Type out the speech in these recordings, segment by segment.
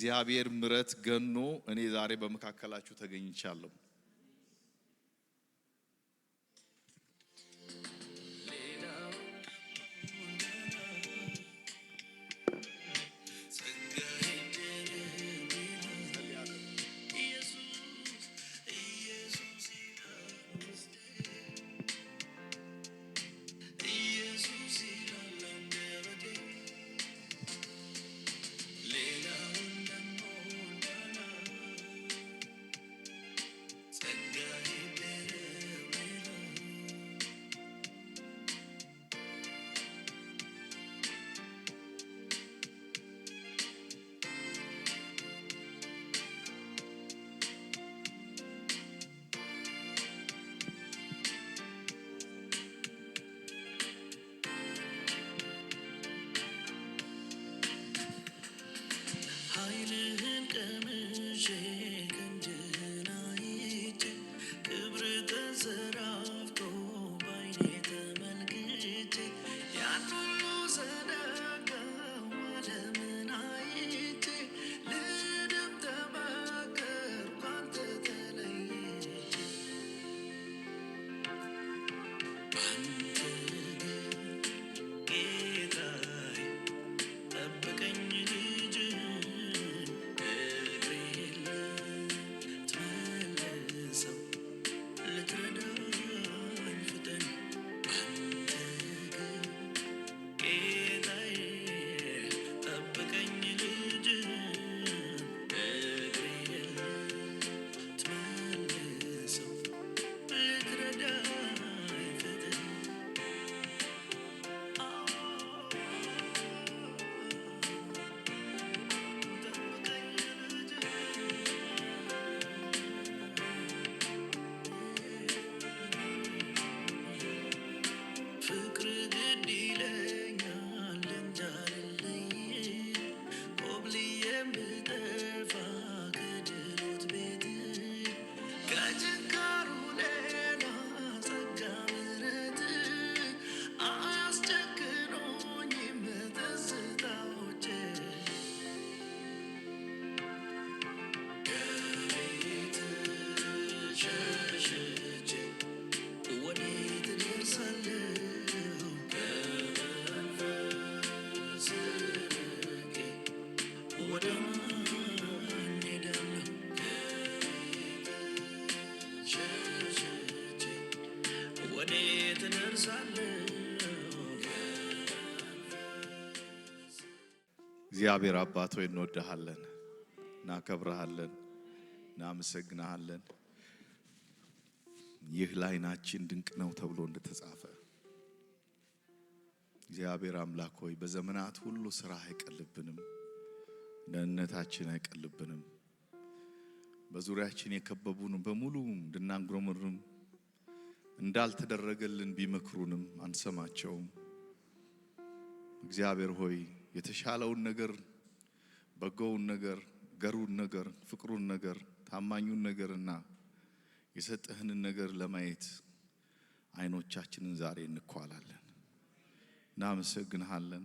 የእግዚአብሔር ምሕረት ገኖ እኔ ዛሬ በመካከላችሁ ተገኝቻለሁ። እግዚአብሔር አባት ሆይ እንወድሃለን፣ እናከብርሃለን፣ እናመሰግንሃለን። ይህ ለዓይናችን ድንቅ ነው ተብሎ እንደተጻፈ እግዚአብሔር አምላክ ሆይ በዘመናት ሁሉ ስራ አይቀልብንም፣ ደህንነታችን አይቀልብንም። በዙሪያችን የከበቡን በሙሉ እንድናንጉረምርም እንዳልተደረገልን ቢመክሩንም አንሰማቸውም። እግዚአብሔር ሆይ የተሻለውን ነገር፣ በጎውን ነገር፣ ገሩን ነገር፣ ፍቅሩን ነገር፣ ታማኙን ነገርና የሰጠህንን ነገር ለማየት አይኖቻችንን ዛሬ እንኳላለን። እናመሰግንሃለን፣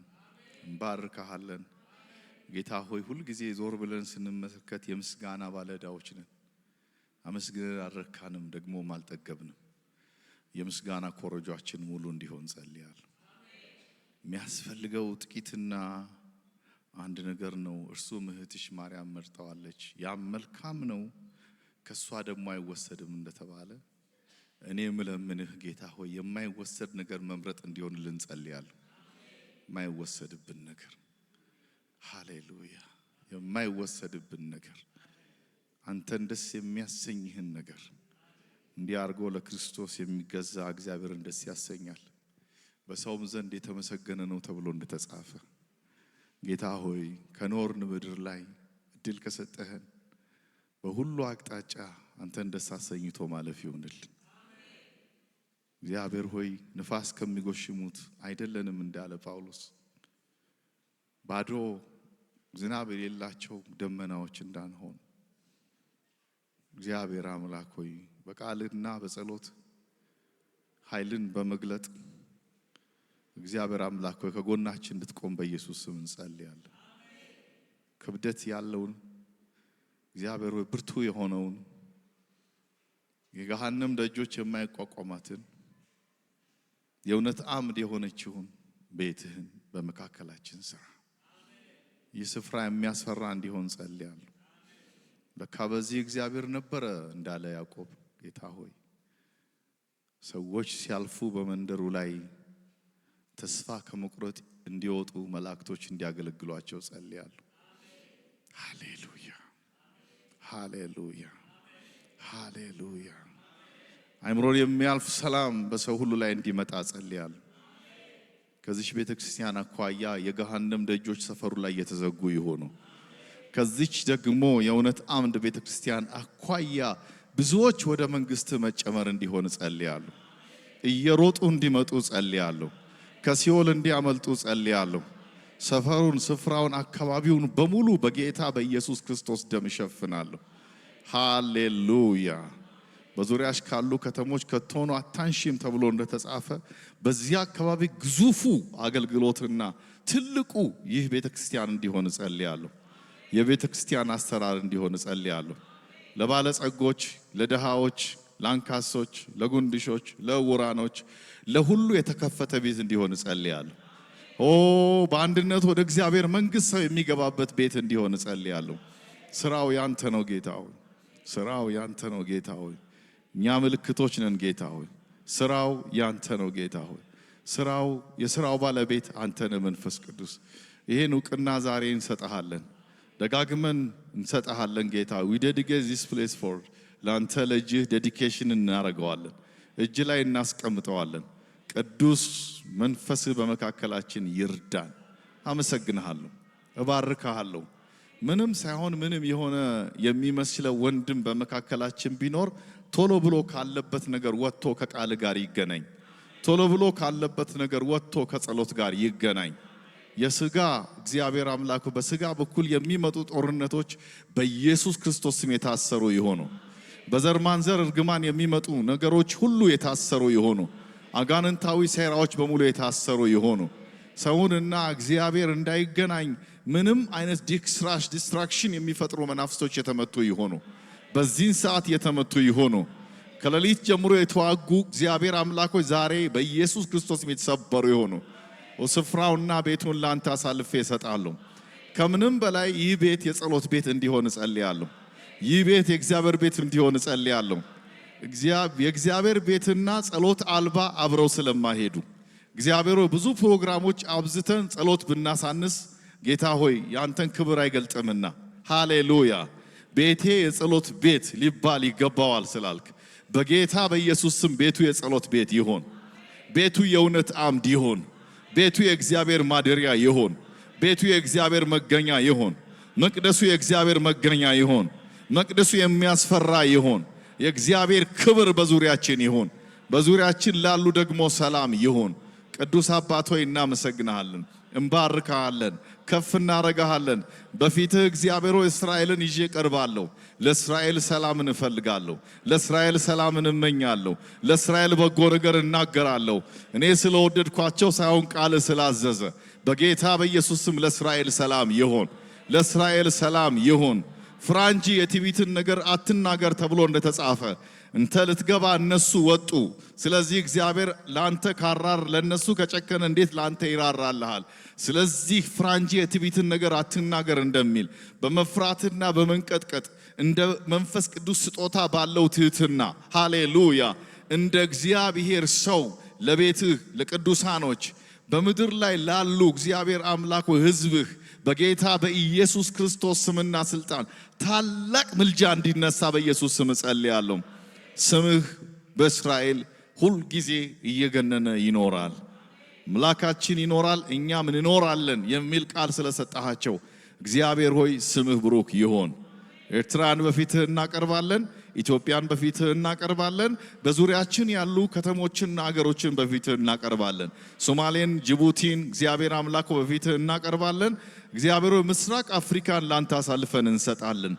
እንባርካሃለን። ጌታ ሆይ ሁሉ ጊዜ ዞር ብለን ስንመለከት የምስጋና ባለዕዳዎች ነን። አመስግነን አልረካንም፣ ደግሞም አልጠገብንም። የምስጋና ኮረጆአችን ሙሉ እንዲሆን ጸልያለሁ። የሚያስፈልገው ጥቂትና አንድ ነገር ነው። እርሱም እህትሽ ማርያም መርጠዋለች፣ ያም መልካም ነው፣ ከሷ ደግሞ አይወሰድም እንደተባለ እኔ ምለምንህ ጌታ ሆይ የማይወሰድ ነገር መምረጥ እንዲሆንልን ጸልያለሁ። የማይወሰድብን ነገር፣ ሃሌሉያ፣ የማይወሰድብን ነገር፣ አንተን ደስ የሚያሰኝህን ነገር እንዲያርጎ ለክርስቶስ የሚገዛ እግዚአብሔርን ደስ ያሰኛል፣ በሰውም ዘንድ የተመሰገነ ነው ተብሎ እንደተጻፈ ጌታ ሆይ ከኖርን ምድር ላይ እድል ከሰጠህን በሁሉ አቅጣጫ አንተን ደስ አሰኝቶ ማለፍ ይሁንልን። እግዚአብሔር ሆይ ንፋስ ከሚጎሽሙት አይደለንም እንዳለ ጳውሎስ፣ ባዶ ዝናብ የሌላቸው ደመናዎች እንዳንሆን እግዚአብሔር አምላክ ሆይ በቃልና በጸሎት ኃይልን በመግለጥ እግዚአብሔር አምላክ ሆይ ከጎናችን እንድትቆም በኢየሱስ ስም እንጸልያለን። ክብደት ያለውን እግዚአብሔር ሆይ ብርቱ የሆነውን የገሃነም ደጆች የማይቋቋማትን የእውነት አምድ የሆነችውን ቤትህን በመካከላችን ስራ። ይህ ስፍራ የሚያስፈራ እንዲሆን ጸልያለሁ። በቃ በዚህ እግዚአብሔር ነበረ እንዳለ ያዕቆብ ጌታ ሆይ ሰዎች ሲያልፉ በመንደሩ ላይ ተስፋ ከመቁረጥ እንዲወጡ መላእክቶች እንዲያገለግሏቸው ጸልያለሁ። ሃሌሉያ ሃሌሉያ ሃሌሉያ። አይምሮን የሚያልፍ ሰላም በሰው ሁሉ ላይ እንዲመጣ ጸልያለሁ። ከዚህ ቤተክርስቲያን አኳያ የገሃነም ደጆች ሰፈሩ ላይ የተዘጉ ይሆኑ። ከዚህ ደግሞ የእውነት አምድ ቤተክርስቲያን አኳያ ብዙዎች ወደ መንግስት መጨመር እንዲሆን ጸልያለሁ። እየሮጡ እንዲመጡ ጸልያለሁ። ከሲኦል እንዲያመልጡ ጸልያለሁ። ሰፈሩን፣ ስፍራውን፣ አካባቢውን በሙሉ በጌታ በኢየሱስ ክርስቶስ ደም ሸፍናለሁ። ሃሌሉያ። በዙሪያሽ ካሉ ከተሞች ከቶኑ አታንሺም ተብሎ እንደተጻፈ በዚያ አካባቢ ግዙፉ አገልግሎትና ትልቁ ይህ ቤተክርስቲያን እንዲሆን ጸልያለሁ። የቤተክርስቲያን አስተራር እንዲሆን ጸልያለሁ። ለባለጸጎች፣ ለደሃዎች፣ ለአንካሶች፣ ለጉንድሾች፣ ለዕውራኖች ለሁሉ የተከፈተ ቤት እንዲሆን ጸልያለሁ። በአንድነት ወደ እግዚአብሔር መንግስት ሰው የሚገባበት ቤት እንዲሆን ጸልያለሁ። ስራው ያንተ ነው ጌታ ሆይ። ስራው ያንተ ነው ጌታ ሆይ። እኛ ምልክቶች ነን ጌታ ሆይ። ስራው ያንተ ነው ጌታ ሆይ። ስራው የስራው ባለቤት አንተ ነህ መንፈስ ቅዱስ። ይሄን ዕውቅና ዛሬ እንሰጣለን፣ ደጋግመን እንሰጣለን ጌታ። we dedicate this place for ላንተ ለእጅህ ዴዲኬሽን እናደርገዋለን፣ እጅ ላይ እናስቀምጠዋለን። ቅዱስ መንፈስ በመካከላችን ይርዳን። አመሰግንሃለሁ፣ እባርካለሁ። ምንም ሳይሆን ምንም የሆነ የሚመስለው ወንድም በመካከላችን ቢኖር ቶሎ ብሎ ካለበት ነገር ወጥቶ ከቃል ጋር ይገናኝ። ቶሎ ብሎ ካለበት ነገር ወጥቶ ከጸሎት ጋር ይገናኝ። የሥጋ እግዚአብሔር አምላኩ በሥጋ በኩል የሚመጡ ጦርነቶች በኢየሱስ ክርስቶስ ስም የታሰሩ ይሆኑ። በዘር ማንዘር እርግማን የሚመጡ ነገሮች ሁሉ የታሰሩ ይሆኑ። አጋንንታዊ ሴራዎች በሙሉ የታሰሩ ይሆኑ። ሰውንና እግዚአብሔር እንዳይገናኝ ምንም አይነት ዲስትራክሽን የሚፈጥሩ መናፍስቶች የተመቱ ይሆኑ። በዚህን ሰዓት የተመቱ ይሆኑ። ከሌሊት ጀምሮ የተዋጉ እግዚአብሔር አምላኮች ዛሬ በኢየሱስ ክርስቶስ የተሰበሩ ይሆኑ። ስፍራውና ቤቱን ላንተ አሳልፌ እሰጣለሁ። ከምንም በላይ ይህ ቤት የጸሎት ቤት እንዲሆን እጸልያለሁ። ይህ ቤት የእግዚአብሔር ቤት እንዲሆን እጸልያለሁ። የእግዚአብሔር ቤትና ጸሎት አልባ አብረው ስለማይሄዱ እግዚአብሔር ብዙ ፕሮግራሞች አብዝተን ጸሎት ብናሳንስ ጌታ ሆይ ያንተን ክብር አይገልጥምና፣ ሃሌሉያ። ቤቴ የጸሎት ቤት ሊባል ይገባዋል ስላልክ በጌታ በኢየሱስ ስም ቤቱ የጸሎት ቤት ይሆን። ቤቱ የእውነት አምድ ይሆን። ቤቱ የእግዚአብሔር ማደሪያ ይሆን። ቤቱ የእግዚአብሔር መገኛ ይሆን። መቅደሱ የእግዚአብሔር መገኛ ይሆን። መቅደሱ የሚያስፈራ ይሆን። የእግዚአብሔር ክብር በዙሪያችን ይሆን። በዙሪያችን ላሉ ደግሞ ሰላም ይሆን። ቅዱስ አባት ሆይ እናመሰግናለን፣ እንባርካለን፣ ከፍ እናረጋለን። በፊትህ እግዚአብሔር ሆይ እስራኤልን ይዤ ቀርባለሁ። ለእስራኤል ሰላምን እፈልጋለሁ። ለእስራኤል ሰላምን እመኛለሁ። ለእስራኤል በጎ ነገር እናገራለሁ። እኔ ስለወደድኳቸው ሳይሆን ቃል ስላዘዘ በጌታ በኢየሱስ ስም ለእስራኤል ሰላም ይሆን። ለእስራኤል ሰላም ይሆን። ፍራ እንጂ የትዕቢትን ነገር አትናገር ተብሎ እንደተጻፈ እንተ ልትገባ እነሱ ወጡ። ስለዚህ እግዚአብሔር ላንተ ካራር ለነሱ ከጨከነ እንዴት ላንተ ይራራልሃል? ስለዚህ ፍራ እንጂ የትዕቢትን ነገር አትናገር እንደሚል በመፍራትና በመንቀጥቀጥ እንደ መንፈስ ቅዱስ ስጦታ ባለው ትህትና ሃሌሉያ እንደ እግዚአብሔር ሰው ለቤትህ ለቅዱሳኖች በምድር ላይ ላሉ እግዚአብሔር አምላክ ሕዝብህ በጌታ በኢየሱስ ክርስቶስ ስምና ስልጣን ታላቅ ምልጃ እንዲነሳ በኢየሱስ ስም ጸልያለሁ። ስምህ በእስራኤል ሁል ጊዜ እየገነነ ይኖራል። አምላካችን ይኖራል፣ እኛም እንኖራለን የሚል ቃል ስለሰጣቸው እግዚአብሔር ሆይ ስምህ ብሩክ ይሆን። ኤርትራን በፊትህ እናቀርባለን። ኢትዮጵያን በፊትህ እናቀርባለን። በዙሪያችን ያሉ ከተሞችና አገሮችን በፊትህ እናቀርባለን። ሶማሌን፣ ጅቡቲን እግዚአብሔር አምላክ በፊትህ እናቀርባለን። እግዚአብሔር ምስራቅ አፍሪካን ላንተ አሳልፈን እንሰጣለን።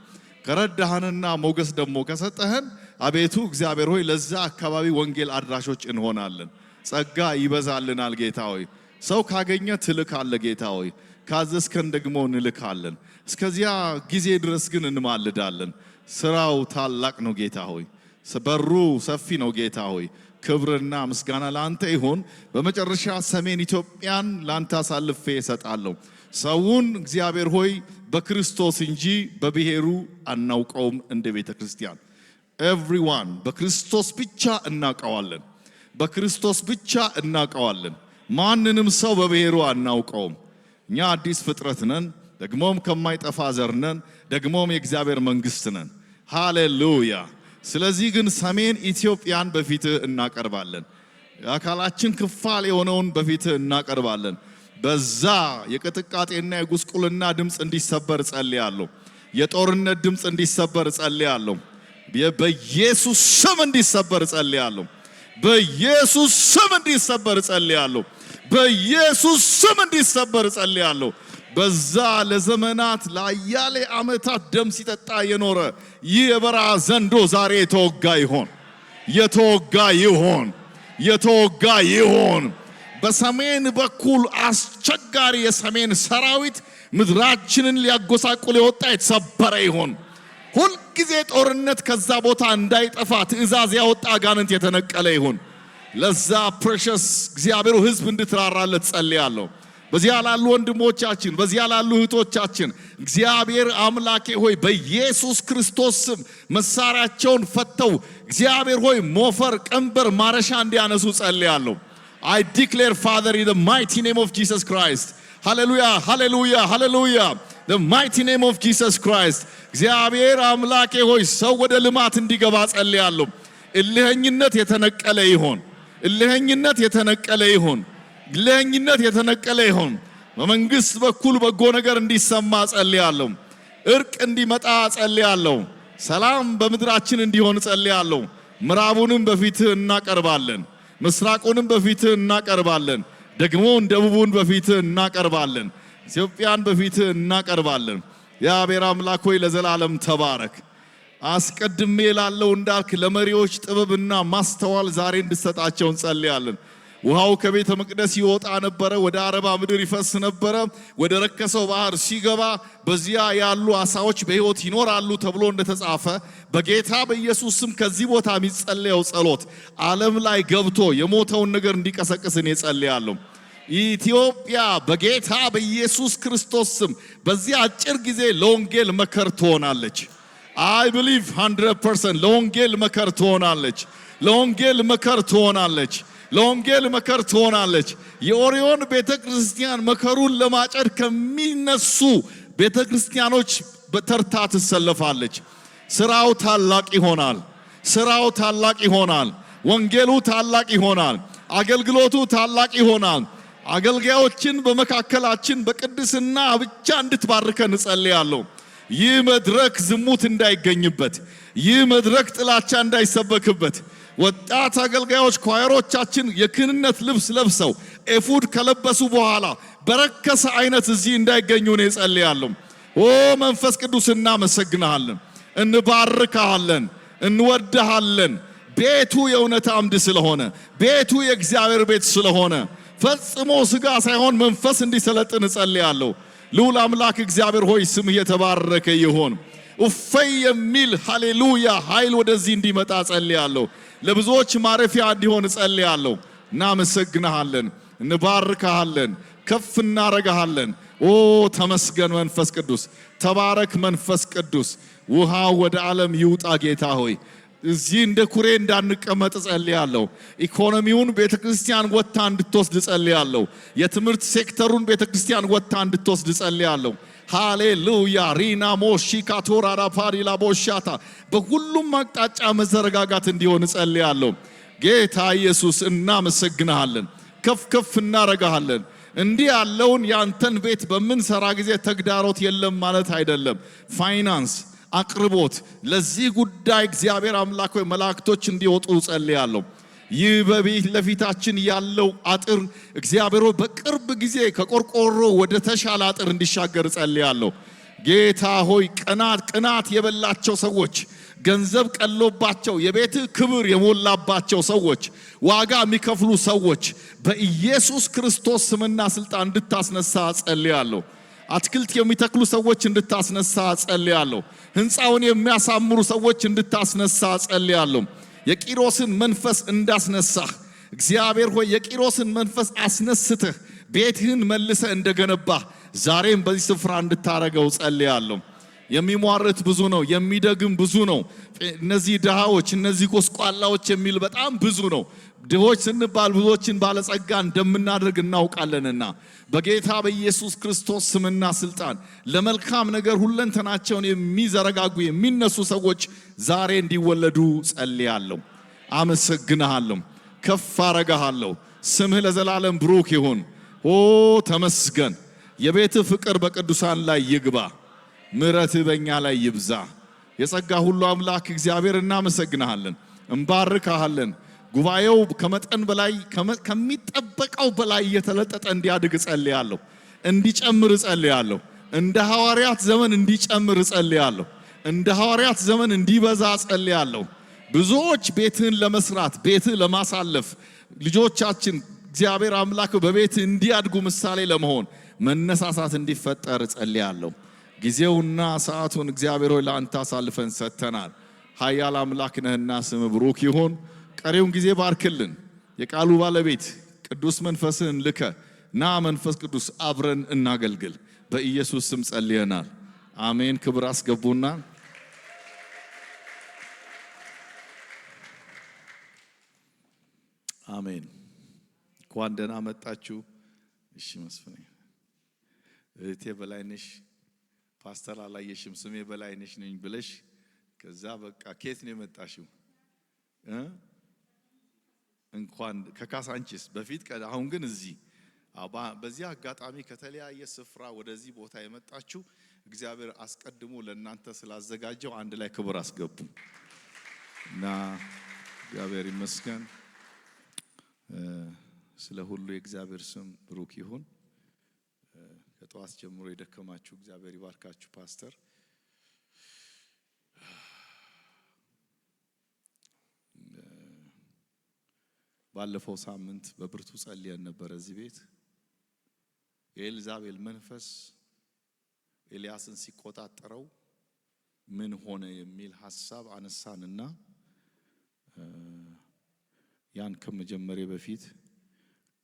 ከረዳህንና ሞገስ ደግሞ ከሰጠህን አቤቱ እግዚአብሔር ሆይ ለዛ አካባቢ ወንጌል አድራሾች እንሆናለን። ጸጋ ይበዛልናል ጌታ ሆይ። ሰው ካገኘ ትልካለ ጌታ ሆይ። ካዘዝከን ደግሞ እንልካለን። እስከዚያ ጊዜ ድረስ ግን እንማልዳለን። ስራው ታላቅ ነው ጌታ ሆይ፣ በሩ ሰፊ ነው ጌታ ሆይ። ክብርና ምስጋና ላንተ ይሁን። በመጨረሻ ሰሜን ኢትዮጵያን ላንተ አሳልፌ እሰጣለሁ። ሰውን እግዚአብሔር ሆይ በክርስቶስ እንጂ በብሔሩ አናውቀውም። እንደ ቤተ ክርስቲያን ኤቭሪዋን በክርስቶስ ብቻ እናውቀዋለን። በክርስቶስ ብቻ እናውቀዋለን። ማንንም ሰው በብሔሩ አናውቀውም። እኛ አዲስ ፍጥረት ነን፣ ደግሞም ከማይጠፋ ዘር ነን፣ ደግሞም የእግዚአብሔር መንግስት ነን። ሃሌሉያ። ስለዚህ ግን ሰሜን ኢትዮጵያን በፊትህ እናቀርባለን። የአካላችን ክፋል የሆነውን በፊትህ እናቀርባለን። በዛ የቅጥቃጤና የጉስቁልና ድምፅ እንዲሰበር ጸልያለሁ። የጦርነት ድምፅ እንዲሰበር ጸልያለሁ። በኢየሱስ ስም እንዲሰበር ጸልያለሁ። በኢየሱስ ስም እንዲሰበር ጸልያለሁ። በኢየሱስ ስም እንዲሰበር ጸልያለሁ። በዛ ለዘመናት ለአያሌ ዓመታት ደም ሲጠጣ የኖረ ይህ የበረሃ ዘንዶ ዛሬ የተወጋ ይሆን፣ የተወጋ ይሆን፣ የተወጋ ይሆን። በሰሜን በኩል አስቸጋሪ የሰሜን ሰራዊት ምድራችንን ሊያጎሳቁል የወጣ የተሰበረ ይሆን። ሁልጊዜ ጦርነት ከዛ ቦታ እንዳይጠፋ ትእዛዝ ያወጣ አጋንንት የተነቀለ ይሁን። ለዛ ፕሬሸስ እግዚአብሔር ሕዝብ እንድትራራለት ጸልያለሁ። በዚያ ላሉ ወንድሞቻችን፣ በዚያ ላሉ እህቶቻችን እግዚአብሔር አምላኬ ሆይ በኢየሱስ ክርስቶስ ስም መሳሪያቸውን ፈተው እግዚአብሔር ሆይ ሞፈር፣ ቀንበር፣ ማረሻ እንዲያነሱ ጸልያለሁ። I declare, Father, in the mighty name of Jesus Christ. Hallelujah, hallelujah, hallelujah. The mighty name of Jesus Christ. እግዚአብሔር አምላኬ ሆይ ሰው ወደ ልማት እንዲገባ ጸልያለሁ። እልህኝነት የተነቀለ ይሁን። እልህኝነት የተነቀለ ይሁን። እልህኝነት የተነቀለ ይሁን። በመንግስት በኩል በጎ ነገር እንዲሰማ ጸልያለሁ። እርቅ እንዲመጣ ጸልያለሁ። ሰላም በምድራችን እንዲሆን ጸልያለሁ። ምዕራቡንም በፊትህ እናቀርባለን። ምስራቁንም በፊትህ እናቀርባለን። ደግሞ ደቡቡን በፊትህ እናቀርባለን። ኢትዮጵያን በፊትህ እናቀርባለን። የአቤር አምላክ ሆይ ለዘላለም ተባረክ። አስቀድሜ ላለው እንዳልክ ለመሪዎች ጥበብና ማስተዋል ዛሬ እንድሰጣቸው እንጸልያለን። ውሃው ከቤተ መቅደስ ይወጣ ነበረ፣ ወደ አረባ ምድር ይፈስ ነበረ። ወደ ረከሰው ባህር ሲገባ በዚያ ያሉ አሳዎች በሕይወት ይኖራሉ ተብሎ እንደተጻፈ በጌታ በኢየሱስ ስም ከዚህ ቦታ የሚጸለየው ጸሎት ዓለም ላይ ገብቶ የሞተውን ነገር እንዲቀሰቅስ እኔ ጸልያለሁ። ኢትዮጵያ በጌታ በኢየሱስ ክርስቶስ ስም በዚህ አጭር ጊዜ ለወንጌል መከር ትሆናለች። I believe 100% ለወንጌል መከር ትሆናለች። ለወንጌል መከር ትሆናለች። ለወንጌል መከር ትሆናለች። የኦሪዮን ቤተክርስቲያን መከሩን ለማጨድ ከሚነሱ ቤተክርስቲያኖች በተርታ ትሰለፋለች። ስራው ታላቅ ይሆናል። ስራው ታላቅ ይሆናል። ወንጌሉ ታላቅ ይሆናል። አገልግሎቱ ታላቅ ይሆናል። አገልጋዮችን በመካከላችን በቅድስና ብቻ እንድትባርከን እጸልያለሁ። ይህ መድረክ ዝሙት እንዳይገኝበት፣ ይህ መድረክ ጥላቻ እንዳይሰበክበት፣ ወጣት አገልጋዮች ኳየሮቻችን የክህንነት ልብስ ለብሰው ኤፉድ ከለበሱ በኋላ በረከሰ አይነት እዚህ እንዳይገኙ ነው እጸልያለሁ። ኦ መንፈስ ቅዱስ እናመሰግናለን፣ እንባርካለን፣ እንወድሃለን። ቤቱ የእውነት አምድ ስለሆነ፣ ቤቱ የእግዚአብሔር ቤት ስለሆነ ፈጽሞ ስጋ ሳይሆን መንፈስ እንዲሰለጥን እጸልያለሁ። ልዑል አምላክ እግዚአብሔር ሆይ ስምህ የተባረከ ይሁን። እፈይ የሚል ሃሌሉያ ኃይል ወደዚህ እንዲመጣ ጸልያለሁ። ለብዙዎች ማረፊያ እንዲሆን ጸልያለሁ። እናመሰግናለን፣ እንባርካለን፣ ከፍ እናረጋለን። ኦ ተመስገን መንፈስ ቅዱስ፣ ተባረክ መንፈስ ቅዱስ። ውሃው ወደ ዓለም ይውጣ ጌታ ሆይ። እዚህ እንደ ኩሬ እንዳንቀመጥ ጸልያለሁ። ኢኮኖሚውን ቤተክርስቲያን ወጣ እንድትወስድ ጸልያለሁ። የትምህርት ሴክተሩን ቤተክርስቲያን ወጣ እንድትወስድ ጸልያለሁ። ሃሌሉያ ሪና ሞሺ ካቶራራ ፓሪላ ቦሻታ በሁሉም አቅጣጫ መዘረጋጋት እንዲሆን ጸልያለሁ። ጌታ ኢየሱስ እናመሰግናለን፣ ከፍ ከፍ እናረጋለን። እንዲህ ያለውን ያንተን ቤት በመንሰራ ጊዜ ተግዳሮት የለም ማለት አይደለም። ፋይናንስ አቅርቦት ለዚህ ጉዳይ እግዚአብሔር አምላክ ሆይ መላእክቶች እንዲወጡ ጸልያለሁ። ይህ በቤት ለፊታችን ያለው አጥር እግዚአብሔር በቅርብ ጊዜ ከቆርቆሮ ወደ ተሻለ አጥር እንዲሻገር ጸልያለሁ። ጌታ ሆይ ቅናት የበላቸው ሰዎች፣ ገንዘብ ቀሎባቸው የቤት ክብር የሞላባቸው ሰዎች፣ ዋጋ የሚከፍሉ ሰዎች በኢየሱስ ክርስቶስ ስምና ስልጣን እንድታስነሳ ጸልያለሁ። አትክልት የሚተክሉ ሰዎች እንድታስነሳ ጸልያለሁ። ሕንፃውን የሚያሳምሩ ሰዎች እንድታስነሳ ጸልያለሁ። የቂሮስን መንፈስ እንዳስነሳህ እግዚአብሔር ሆይ የቂሮስን መንፈስ አስነስተህ ቤትህን መልሰህ እንደገነባህ ዛሬም በዚህ ስፍራ እንድታረገው ጸልያለሁ። የሚሟርት ብዙ ነው፣ የሚደግም ብዙ ነው። እነዚህ ድሃዎች እነዚህ ጎስቋላዎች የሚል በጣም ብዙ ነው። ድሆች ስንባል ብዙዎችን ባለጸጋ እንደምናደርግ እናውቃለንና በጌታ በኢየሱስ ክርስቶስ ስምና ስልጣን ለመልካም ነገር ሁለንተናቸውን የሚዘረጋጉ የሚነሱ ሰዎች ዛሬ እንዲወለዱ ጸልያለሁ። አመሰግንሃለሁ፣ ከፍ አረጋሃለሁ። ስምህ ለዘላለም ብሩክ ይሁን። ኦ ተመስገን። የቤትህ ፍቅር በቅዱሳን ላይ ይግባ፣ ምሕረትህ በእኛ ላይ ይብዛ። የጸጋ ሁሉ አምላክ እግዚአብሔር እናመሰግንሃለን፣ እንባርካሃለን። ጉባኤው ከመጠን በላይ ከሚጠበቀው በላይ እየተለጠጠ እንዲያድግ ጸልያለሁ፣ እንዲጨምር ጸልያለሁ። እንደ ሐዋርያት ዘመን እንዲጨምር ጸልያለሁ፣ እንደ ሐዋርያት ዘመን እንዲበዛ ጸልያለሁ። ብዙዎች ቤትህን ለመስራት ቤትህ ለማሳለፍ ልጆቻችን እግዚአብሔር አምላክ በቤትህ እንዲያድጉ ምሳሌ ለመሆን መነሳሳት እንዲፈጠር ጸልያለሁ። ጊዜውና ሰዓቱን እግዚአብሔር ሆይ ለአንተ አሳልፈን ሰጥተናል። ኃያል አምላክ ነህና ስም ብሩክ ይሁን። ቀሪውን ጊዜ ባርክልን። የቃሉ ባለቤት ቅዱስ መንፈስህን ልከ ና መንፈስ ቅዱስ አብረን እናገልግል። በኢየሱስ ስም ጸልየናል። አሜን። ክብር አስገቡና አሜን። እንኳን ደህና መጣችሁ። እሺ መስፍኔ እህቴ በላይነሽ ፓስተር አላየሽም ስሜ በላይነሽ ነኝ ብለሽ ከዛ በቃ ኬት ነው የመጣሽው? እንኳን ከካሳንቺስ በፊት አሁን ግን እዚህ በዚህ አጋጣሚ ከተለያየ ስፍራ ወደዚህ ቦታ የመጣችሁ እግዚአብሔር አስቀድሞ ለእናንተ ስላዘጋጀው አንድ ላይ ክብር አስገቡ እና እግዚአብሔር ይመስገን። ስለ ሁሉ የእግዚአብሔር ስም ብሩክ ይሁን። ከጠዋት ጀምሮ የደከማችሁ እግዚአብሔር ይባርካችሁ። ፓስተር ባለፈው ሳምንት በብርቱ ጸልየን ነበር እዚህ ቤት። የኤልዛቤል መንፈስ ኤልያስን ሲቆጣጠረው ምን ሆነ የሚል ሐሳብ አነሳንና ያን ከመጀመሪያ በፊት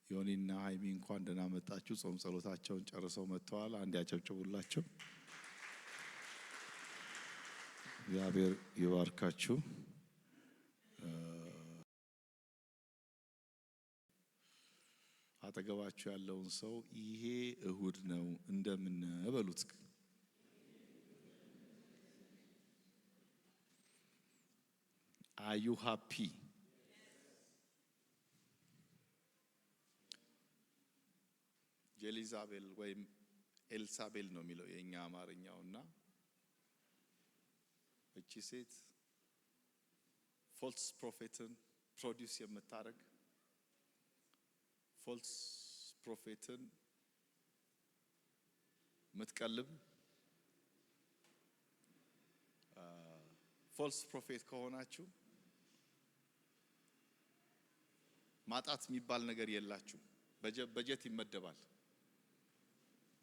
ዮኒና ሃይሚ እንኳን ደህና መጣችሁ። ጾም ጸሎታቸውን ጨርሰው መጥተዋል። አንድ ያጨብጭቡላቸው። እግዚአብሔር ይባርካችሁ። አጠገባችሁ ያለውን ሰው ይሄ እሁድ ነው እንደምን በሉት። Are you happy? ኤሊዛቤል ወይም ኤልሳቤል ነው የሚለው የኛ አማርኛውና እቺ ሴት ፎልስ ፕሮፌትን ፕሮዲዩስ የምታረግ ፎልስ ፕሮፌትን ምትቀልብ ፎልስ ፕሮፌት ከሆናችሁ ማጣት የሚባል ነገር የላችሁ። በጀት ይመደባል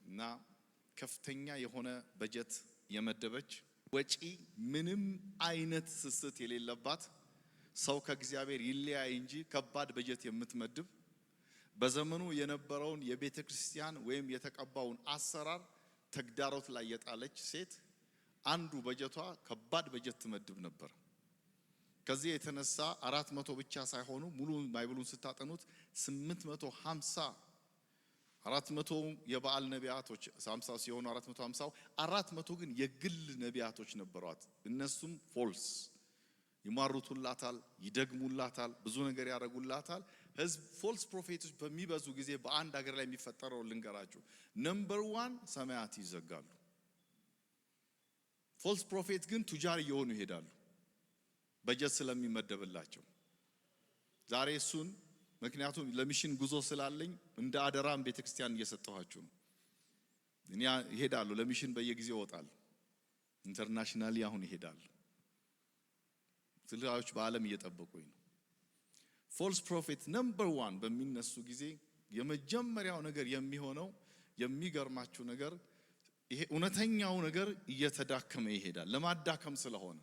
እና ከፍተኛ የሆነ በጀት የመደበች ወጪ ምንም አይነት ስስት የሌለባት ሰው ከእግዚአብሔር ይለያይ እንጂ ከባድ በጀት የምትመድብ በዘመኑ የነበረውን የቤተ ክርስቲያን ወይም የተቀባውን አሰራር ተግዳሮት ላይ የጣለች ሴት አንዱ በጀቷ ከባድ በጀት ትመድብ ነበር። ከዚህ የተነሳ 400 ብቻ ሳይሆኑ ሙሉ ባይብሉን ስታጠኑት 850 400 የበዓል ነቢያቶች 50 ሲሆኑ 450 ግን የግል ነቢያቶች ነበሯት። እነሱም ፎልስ ይማሩቱላታል፣ ይደግሙላታል፣ ብዙ ነገር ያደርጉላታል። ህዝብ ፎልስ ፕሮፌቶች በሚበዙ ጊዜ በአንድ ሀገር ላይ የሚፈጠረው ልንገራችሁ። ነምበር 1 ሰማያት ይዘጋሉ። ፎልስ ፕሮፌት ግን ቱጃር እየሆኑ ይሄዳሉ በጀት ስለሚመደብላቸው። ዛሬ እሱን ምክንያቱም ለሚሽን ጉዞ ስላለኝ እንደ አደራም ቤተክርስቲያን እየሰጠኋችሁ ነው። እኔ እሄዳለሁ ለሚሽን በየጊዜው እወጣለሁ። ኢንተርናሽናሊ አሁን እሄዳለሁ። ትልልቆች በዓለም እየጠበቁኝ ነው። ፎልስ ፕሮፌት ነምበር 1 በሚነሱ ጊዜ የመጀመሪያው ነገር የሚሆነው የሚገርማችሁ ነገር ይሄ እውነተኛው ነገር እየተዳከመ ይሄዳል። ለማዳከም ስለሆነ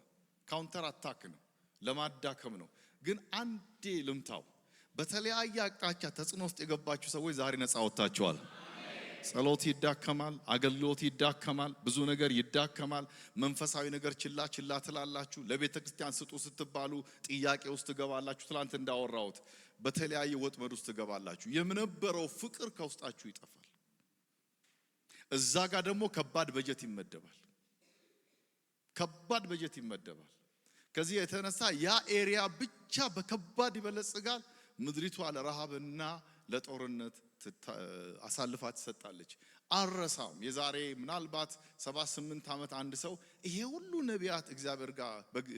ካውንተር አታክ ነው፣ ለማዳከም ነው። ግን አንዴ ልምታው። በተለያየ አቅጣጫ ተጽዕኖ ውስጥ የገባችሁ ሰዎች ዛሬ ነፃ ወጣችኋል። ጸሎት ይዳከማል፣ አገልግሎት ይዳከማል፣ ብዙ ነገር ይዳከማል። መንፈሳዊ ነገር ችላ ችላ ትላላችሁ። ለቤተ ክርስቲያን ስጡ ስትባሉ ጥያቄ ውስጥ ትገባላችሁ። ትላንት እንዳወራሁት በተለያየ ወጥመድ ውስጥ ትገባላችሁ። የምነበረው ፍቅር ከውስጣችሁ ይጠፋል። እዛ ጋር ደግሞ ከባድ በጀት ይመደባል። ከባድ በጀት ይመደባል። ከዚህ የተነሳ ያ ኤሪያ ብቻ በከባድ ይበለጽጋል። ምድሪቷ ለረሃብና ለጦርነት አሳልፋ ትሰጣለች። አረሳም የዛሬ ምናልባት 78 ዓመት አንድ ሰው ይሄ ሁሉ ነቢያት እግዚአብሔር ጋር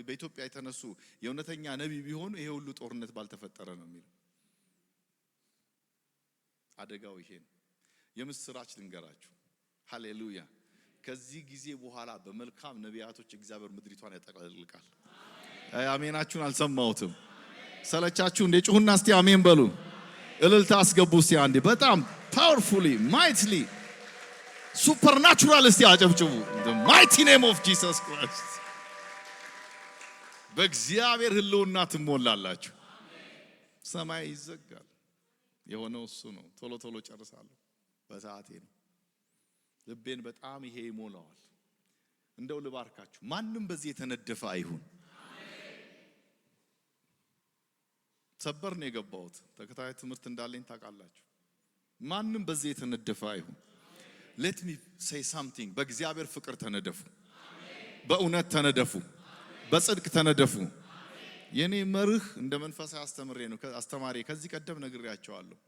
በኢትዮጵያ የተነሱ የእውነተኛ ነቢይ ቢሆኑ ይሄ ሁሉ ጦርነት ባልተፈጠረ ነው የሚለው። አደጋው ይሄ ነው። የምስራች ልንገራችሁ። ሃሌሉያ። ከዚህ ጊዜ በኋላ በመልካም ነቢያቶች እግዚአብሔር ምድሪቷን ያጠቅልቃል። አሜናችሁን አልሰማሁትም። ሰለቻችሁ እንደ ጩሁና እስቲ አሜን በሉ። እልልታ አስገቡ እስቲ አንዴ። በጣም ፓወርፉሊ ማይትሊ ሱፐርናቹራል እስቲ አጨብጭቡ። the mighty name of Jesus Christ። በእግዚአብሔር ህልውና ትሞላላችሁ። ሰማይ ይዘጋል። የሆነው እሱ ነው። ቶሎ ቶሎ ጨርሳለሁ፣ በሰዓቴ ነው። ልቤን በጣም ይሄ ይሞላዋል። እንደው ልባርካችሁ፣ ማንም በዚህ የተነደፈ አይሁን። ሰበር ነው የገባሁት። ተከታታይ ትምህርት እንዳለኝ ታውቃላችሁ። ማንም በዚህ የተነደፈ አይሁን። let me say something። በእግዚአብሔር ፍቅር ተነደፉ፣ በእውነት ተነደፉ፣ በጽድቅ ተነደፉ። የኔ መርህ እንደ መንፈሳዊ አስተማሪ ከዚህ ቀደም ነግሬያቸዋለሁ።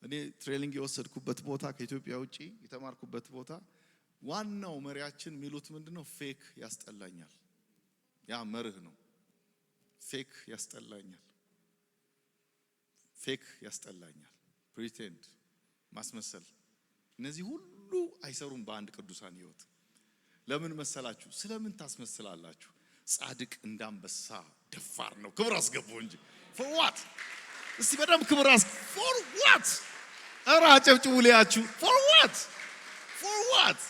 እኔ ትሬኒንግ የወሰድኩበት ቦታ ከኢትዮጵያ ውጪ የተማርኩበት ቦታ ዋናው መሪያችን የሚሉት ምንድነው? ፌክ ያስጠላኛል። ያ መርህ ነው። ፌክ ያስጠላኛል፣ ፌክ ያስጠላኛል፣ ፕሪቴንድ ማስመሰል። እነዚህ ሁሉ አይሰሩም በአንድ ቅዱሳን ህይወት። ለምን መሰላችሁ? ስለምን ታስመስላላችሁ? ጻድቅ እንዳንበሳ ደፋር ነው። ክብር አስገቡ እንጂ for what? እስቲ በደም ክብር for what? ኧረ አጨብጭቡ ሊያችሁ for what? for what?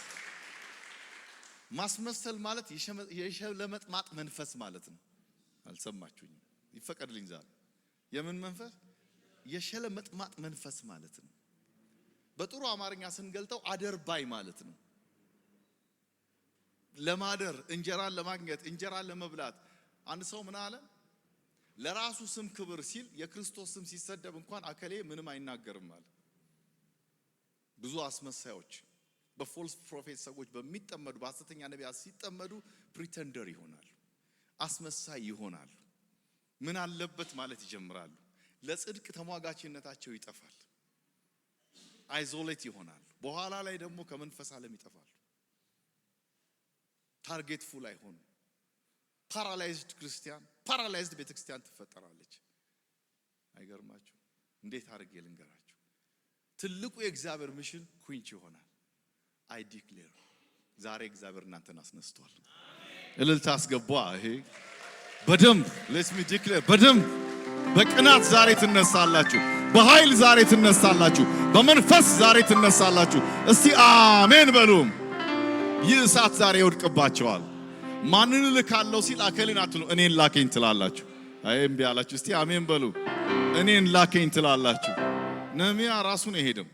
ማስመሰል ማለት የሸለመጥማጥ መንፈስ ማለት ነው። አልሰማችሁኝም? ይፈቀድልኝ ዛሬ። የምን መንፈስ? የሸለመጥማጥ መንፈስ ማለት ነው። በጥሩ አማርኛ ስንገልጠው አደርባይ ማለት ነው። ለማደር እንጀራን ለማግኘት እንጀራን ለመብላት አንድ ሰው ምን አለ? ለራሱ ስም ክብር ሲል የክርስቶስ ስም ሲሰደብ እንኳን አከሌ ምንም አይናገርም ማለት። ብዙ አስመሳዮች በፎልስ ፕሮፌት ሰዎች በሚጠመዱ በሐሰተኛ ነቢያት ሲጠመዱ ፕሪተንደር ይሆናሉ፣ አስመሳይ ይሆናሉ። ምን አለበት ማለት ይጀምራሉ። ለጽድቅ ተሟጋችነታቸው ይጠፋል፣ አይዞሌት ይሆናሉ። በኋላ ላይ ደግሞ ከመንፈስ ዓለም ይጠፋሉ። ታርጌት ፉል አይሆኑ። ፓራላይዝድ ክርስቲያን፣ ፓራላይዝድ ቤተክርስቲያን ትፈጠራለች። አይገርማችሁ? እንዴት አድርጌ ልንገራችሁ? ትልቁ የእግዚአብሔር ሚሽን ኩንች ይሆናል። አይ ዲክሌር ዛሬ እግዚአብሔር እናንተን አስነስቷል። እልልታ አስገቧ። ይሄ በደንብ ሌትስ ሚ ዲክሌር። በደንብ በቅናት ዛሬ ትነሳላችሁ፣ በኃይል ዛሬ ትነሳላችሁ፣ በመንፈስ ዛሬ ትነሳላችሁ። እስቲ አሜን በሉም። ይህ እሳት ዛሬ ይወድቅባቸዋል። ማንን ልካለው ሲል አከልን አትሉ፣ እኔን ላከኝ ትላላችሁ። አይ እምቢ አላችሁ። እስቲ አሜን በሉ። እኔን ላከኝ ትላላችሁ። ነህምያ ራሱን አይሄድም፣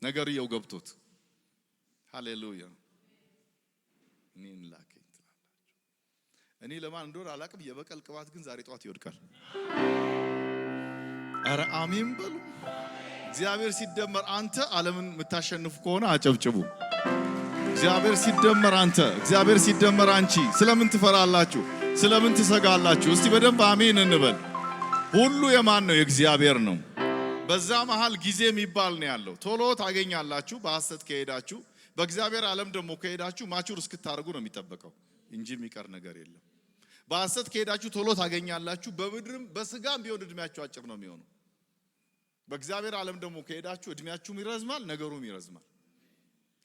ነገርየው ገብቶት። ሃሌሉያ። እኔን ላከኝ ትላላችሁ። እኔ ለማን እንደሆነ አላቅም። የበቀል ቅባት ግን ዛሬ ጧት ይወድቃል። አረ አሜን በሉ። እግዚአብሔር ሲደመር አንተ ዓለምን የምታሸንፉ ከሆነ አጨብጭቡ። እግዚአብሔር ሲደመር አንተ፣ እግዚአብሔር ሲደመር አንቺ ስለምን ትፈራላችሁ? ስለምን ትሰጋላችሁ? እስቲ በደንብ አሜን እንበል። ሁሉ የማን ነው? የእግዚአብሔር ነው። በዛ መሃል ጊዜ የሚባል ነው ያለው። ቶሎ ታገኛላችሁ በሐሰት ከሄዳችሁ። በእግዚአብሔር ዓለም ደግሞ ከሄዳችሁ ማቹር እስክታርጉ ነው የሚጠበቀው እንጂ የሚቀር ነገር የለም። በሐሰት ከሄዳችሁ ቶሎ ታገኛላችሁ። በምድርም በስጋም ቢሆን እድሜያችሁ አጭር ነው የሚሆነው። በእግዚአብሔር ዓለም ደግሞ ከሄዳችሁ እድሜያችሁም ይረዝማል፣ ነገሩም ይረዝማል።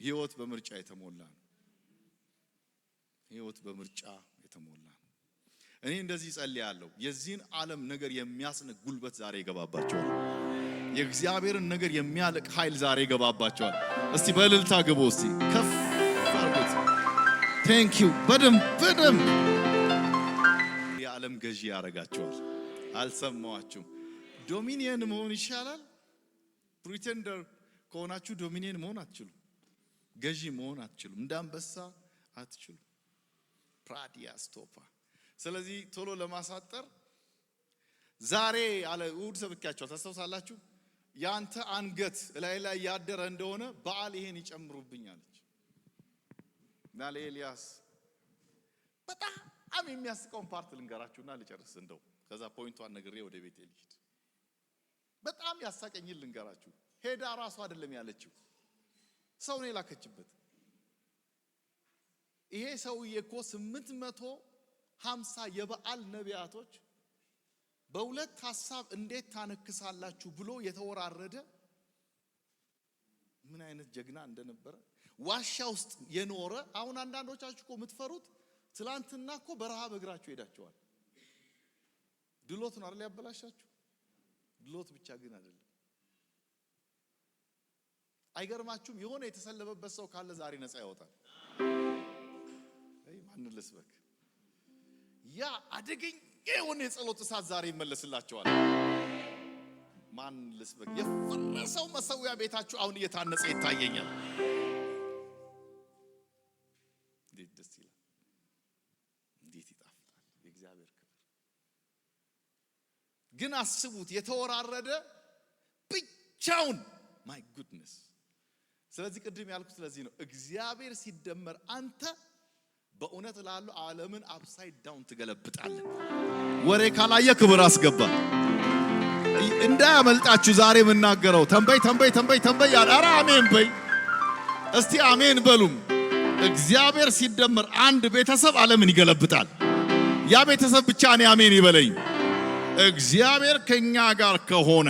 ህይወት በምርጫ የተሞላ ነው። ህይወት በምርጫ የተሞላ ነው። እኔ እንደዚህ ጸልያለሁ። የዚህን ዓለም ነገር የሚያስንቅ ጉልበት ዛሬ ይገባባቸዋል። የእግዚአብሔርን ነገር የሚያልቅ ኃይል ዛሬ ይገባባቸዋል። እስቲ በእልልታ ግቡ። እስቲ ከፍ አድርጉት። ቴንክ ዩ በደም የዓለም ገዢ ያረጋቸዋል። አልሰማዋችሁም? ዶሚኒየን መሆን ይሻላል። ፕሪቴንደር ከሆናችሁ ዶሚኒየን መሆን አትችሉም። ገዢ መሆን አትችሉም። እንዳንበሳ አትችሉም። ፕራዲያ ስቶፓ። ስለዚህ ቶሎ ለማሳጠር ዛሬ አለ እሑድ ሰብኬያቸዋል። ታስታውሳላችሁ? ያንተ አንገት ላይ ያደረ እንደሆነ በዓል ይሄን ይጨምሩብኛለች እና ለኤልያስ በጣም የሚያስቀውን ፓርት ልንገራችሁና ልጨርስ እንደው ከዛ ፖይንቷን ነግሬ ወደ ቤቴ ልሂድ። በጣም ያሳቀኝል ልንገራችሁ። ሄዳ ራሱ አይደለም ያለችው፣ ሰው ነው የላከችበት። ይሄ ሰውዬ እኮ 850 የበዓል ነቢያቶች በሁለት ሐሳብ እንዴት ታነክሳላችሁ ብሎ የተወራረደ ምን አይነት ጀግና እንደነበረ ዋሻ ውስጥ የኖረ። አሁን አንዳንዶቻችሁ እኮ የምትፈሩት ትላንትና እኮ በረሃብ እግራችሁ ሄዳችኋል። ድሎት ነው አይደል ያበላሻችሁ? ድሎት ብቻ ግን አይደለም። አይገርማችሁም? የሆነ የተሰለበበት ሰው ካለ ዛሬ ነፃ ያወጣል። ማን ልስበክ? ያ አደገኛ የሆነ የጸሎት እሳት ዛሬ ይመለስላችኋል። ማን ልስበክ? የፈረሰው መሰዊያ ቤታችሁ አሁን እየታነጸ ይታየኛል። እንዴት ደስ ይላል! እንዴት ይጣፍጣል! የእግዚአብሔር ክብር ግን አስቡት፣ የተወራረደ ብቻውን። ማይ ጉድነስ። ስለዚህ ቅድም ያልኩት ስለዚህ ነው። እግዚአብሔር ሲደመር አንተ በእውነት ላሉ ዓለምን አፕሳይድ ዳውን ትገለብጣለህ። ወሬ ካላየ ክብር አስገባ። እንዳያመልጣችሁ ዛሬ የምናገረው ተንበይ ኧረ አሜን በይ እስቲ አሜን በሉም። እግዚአብሔር ሲደመር አንድ ቤተሰብ ዓለምን ይገለብጣል። ያ ቤተሰብ ብቻ እኔ አሜን ይበለኝ። እግዚአብሔር ከኛ ጋር ከሆነ